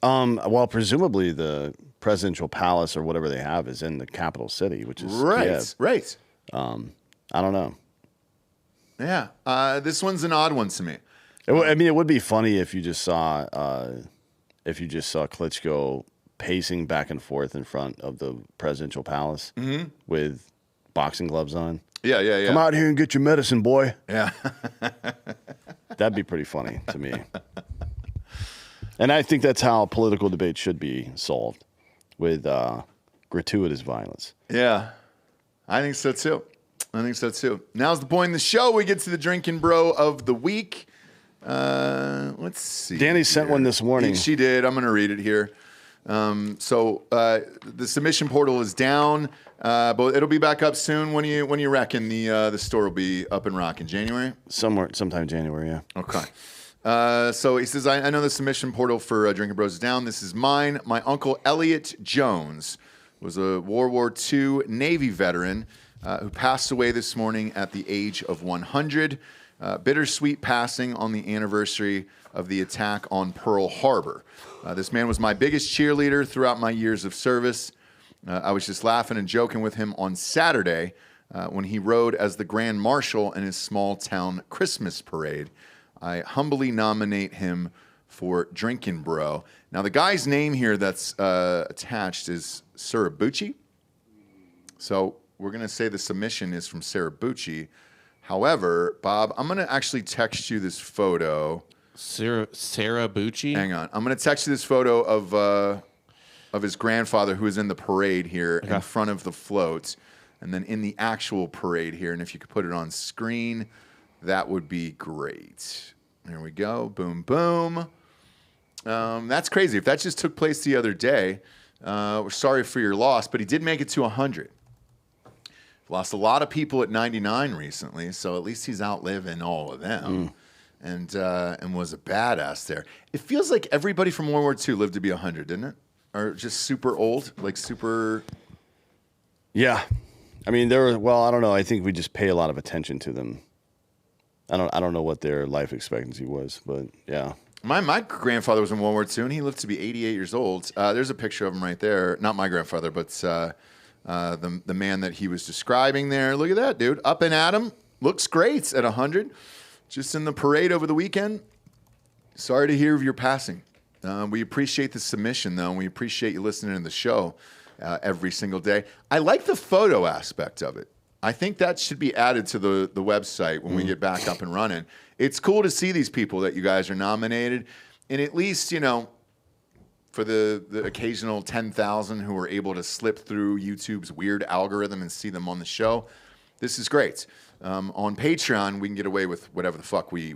Well, presumably the presidential palace or whatever they have is in the capital city, which is Kiev. Right. I don't know. Yeah, this one's an odd one to me. I mean, it would be funny if you just saw Klitschko pacing back and forth in front of the presidential palace with boxing gloves on. Yeah. Come out here and get your medicine, boy. Yeah. That'd be pretty funny to me. And I think that's how political debate should be solved, with gratuitous violence. Yeah, I think so too. Now's the point in the show. We get to the Drinkin' Bro of the week. Let's see. Danny sent one this morning. She did. I'm going to read it here. So the submission portal is down, but it'll be back up soon. When you reckon the store will be up and rocking? January? Sometime January, yeah. Okay. So he says, I know the submission portal for Drinkin' Bros is down. This is mine. My uncle Elliot Jones was a World War II Navy veteran who passed away this morning at the age of 100. Bittersweet passing on the anniversary of the attack on Pearl Harbor. This man was my biggest cheerleader throughout my years of service. I was just laughing and joking with him on Saturday when he rode as the Grand Marshal in his small town Christmas parade. I humbly nominate him for Drinkin' Bro. Now, the guy's name here that's attached is Surabuchi. So we're going to say the submission is from Surabuchi. However, Bob, I'm going to actually text you this photo. Surabuchi? Hang on. I'm going to text you this photo of his grandfather who is in the parade here in front of the float. And then in the actual parade here. And if you could put it on screen, that would be great. There we go. Boom, boom. That's crazy. If that just took place the other day, we're sorry for your loss, but he did make it to 100. Lost a lot of people at 99 recently, so at least he's outliving all of them. And was a badass there. It feels like everybody from World War II lived to be 100, didn't it? Or just super old, like super... Yeah. I mean, I don't know. I think we just pay a lot of attention to them. I don't know what their life expectancy was, but yeah. My grandfather was in World War II, and he lived to be 88 years old. There's a picture of him right there. Not my grandfather, but the man that he was describing there. Look at that, dude. Up and at him. Looks great at 100. Just in the parade over the weekend. Sorry to hear of your passing. We appreciate the submission, though, and we appreciate you listening to the show every single day. I like the photo aspect of it. I think that should be added to the website when we get back up and running. It's cool to see these people that you guys are nominated. And at least, for the occasional 10,000 who are able to slip through YouTube's weird algorithm and see them on the show, this is great. On Patreon, we can get away with whatever the fuck we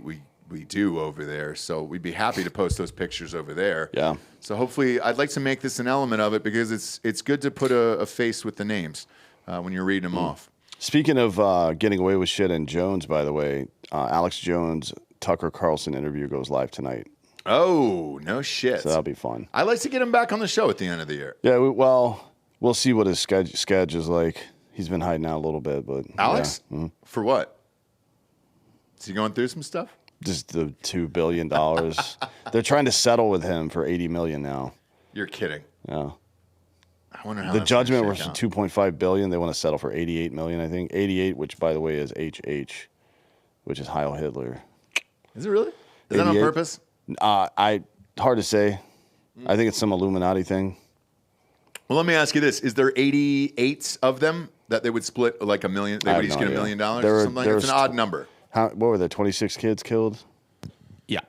do over there. So we'd be happy to post those pictures over there. Yeah. So hopefully, I'd like to make this an element of it because it's good to put a face with the names when you're reading them off. Speaking of getting away with shit and Jones, by the way, Alex Jones' Tucker Carlson interview goes live tonight. Oh, no shit. So that'll be fun. I'd like to get him back on the show at the end of the year. Yeah, we'll see what his schedule is like. He's been hiding out a little bit, but Alex? Yeah. Mm-hmm. For what? Is he going through some stuff? Just the $2 billion. They're trying to settle with him for $80 million now. You're kidding. Yeah. I wonder how the judgment was $2.5 billion. They want to settle for $88 million, I think. 88, which by the way is HH, which is Heil Hitler. Is it really? Is that on purpose? Hard to say. I think it's some Illuminati thing. Well, let me ask you this: is there 88 of them that they would split like $1 million? They would each get $1 million or something like that? It's an odd number. What were there? 26 kids killed. Yeah,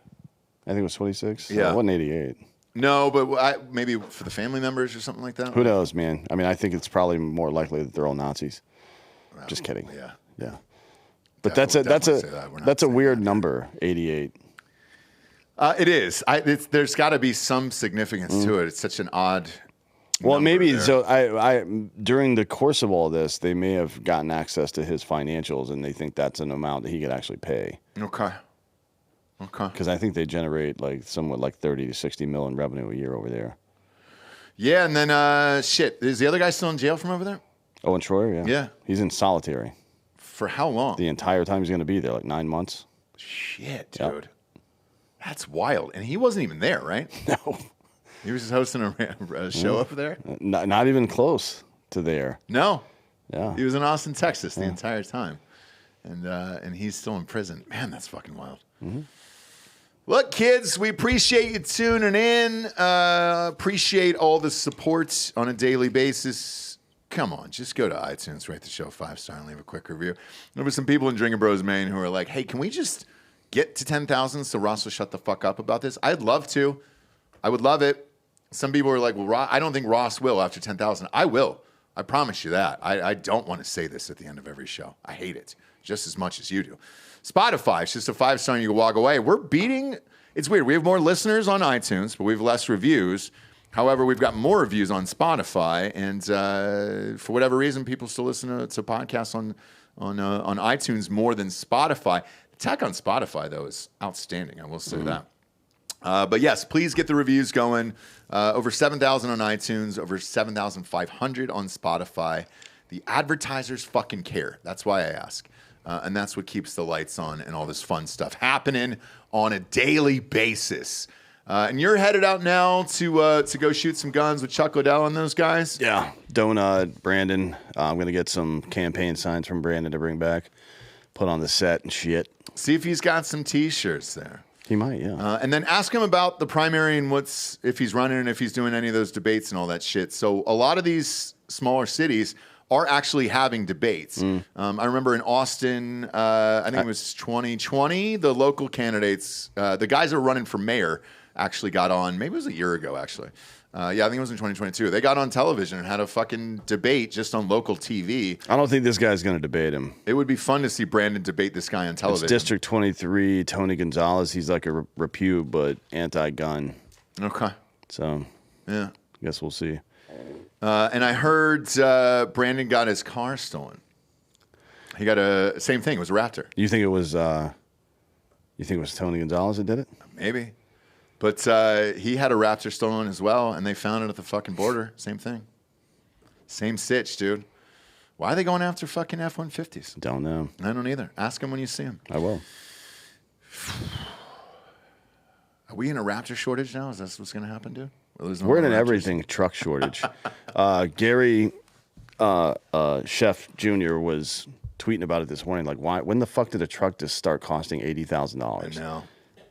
I think it was 26. Yeah. It wasn't 88. No, but maybe for the family members or something like that. Who knows, man? I mean, I think it's probably more likely that they're all Nazis. Just kidding. Yeah. But that's a weird number, 88. It is. There's got to be some significance to it. It's such an odd. Well, maybe there. So. I during the course of all this, they may have gotten access to his financials, and they think that's an amount that he could actually pay. Okay. Because I think they generate somewhat like 30 to 60 million revenue a year over there. Yeah, and then shit, is the other guy still in jail from over there? Owen Schroyer, yeah. Yeah. He's in solitary. For how long? The entire time he's going to be there, like 9 months. Shit, dude. Yep. That's wild. And he wasn't even there, right? No. He was just hosting a show over there? Not even close to there. No. Yeah. He was in Austin, Texas the entire time. And he's still in prison. Man, that's fucking wild. Mm-hmm. Look, kids, we appreciate you tuning in. Appreciate all the support on a daily basis. Come on, just go to iTunes, rate the show 5-star, and leave a quick review. There were some people in Drinkin' Bros, Maine who are like, hey, can we just get to 10,000 so Ross will shut the fuck up about this? I'd love to. I would love it. Some people are like, well, I don't think Ross will after 10,000. I will. I promise you that. I don't want to say this at the end of every show. I hate it just as much as you do. Spotify, it's just a 5-star and you can walk away. We're beating, it's weird. We have more listeners on iTunes, but we have less reviews. However, we've got more reviews on Spotify. And for whatever reason, people still listen to podcasts on iTunes more than Spotify. The tech on Spotify, though, is outstanding. I will say that. But yes, please get the reviews going. Over 7,000 on iTunes, over 7,500 on Spotify. The advertisers fucking care. That's why I ask. And that's what keeps the lights on and all this fun stuff happening on a daily basis. And you're headed out now to go shoot some guns with Chuck Liddell and those guys? Yeah. Donut, Brandon. I'm going to get some campaign signs from Brandon to bring back. Put on the set and shit. See if he's got some T-shirts there. He might, yeah. And then ask him about the primary and if he's running and if he's doing any of those debates and all that shit. So a lot of these smaller cities are actually having debates. I remember in Austin, I think it was 2020, the local candidates, the guys that are running for mayor actually got on, maybe it was a year ago, actually. Yeah, I think it was in 2022. They got on television and had a fucking debate just on local TV. I don't think this guy's going to debate him. It would be fun to see Brandon debate this guy on television. It's District 23, Tony Gonzalez. He's like a repute, but anti-gun. Okay. So, yeah. I guess we'll see. And I heard Brandon got his car stolen. He got same thing. It was a Raptor. You think it was Tony Gonzalez that did it? Maybe. But he had a Raptor stolen as well, and they found it at the fucking border. Same thing. Same sitch, dude. Why are they going after fucking F-150s? Don't know. I don't either. Ask him when you see him. I will. Are we in a Raptor shortage now? Is that what's going to happen, dude? We're in an everything truck shortage. Gary Chef Jr. was tweeting about it this morning. Like, why? When the fuck did a truck just start costing $80,000? I know.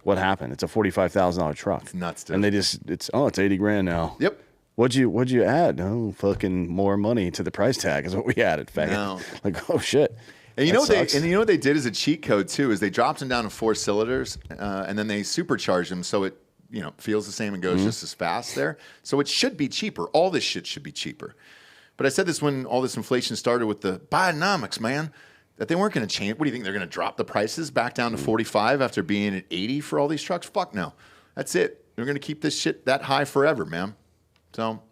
What happened? It's a $45,000 truck. It's nuts, dude. And they it's $80,000 now. Yep. What'd you add? Oh, fucking more money to the price tag is what we added, faggot. No. Like, oh shit. And you know what they did as a cheat code too is they dropped them down to 4 cylinders and then they supercharged them so it feels the same and goes just as fast there. So it should be cheaper. All this shit should be cheaper. But I said this when all this inflation started with the Bidenomics, man, that they weren't going to change. What do you think? They're going to drop the prices back down to 45 after being at 80 for all these trucks? Fuck no. That's it. They're going to keep this shit that high forever, man. So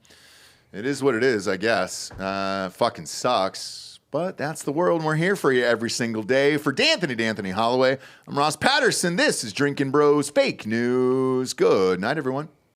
it is what it is, I guess. Fucking sucks. But that's the world, and we're here for you every single day. For D'Anthony Holloway, I'm Ross Patterson. This is Drinkin' Bros Fake News. Good night, everyone.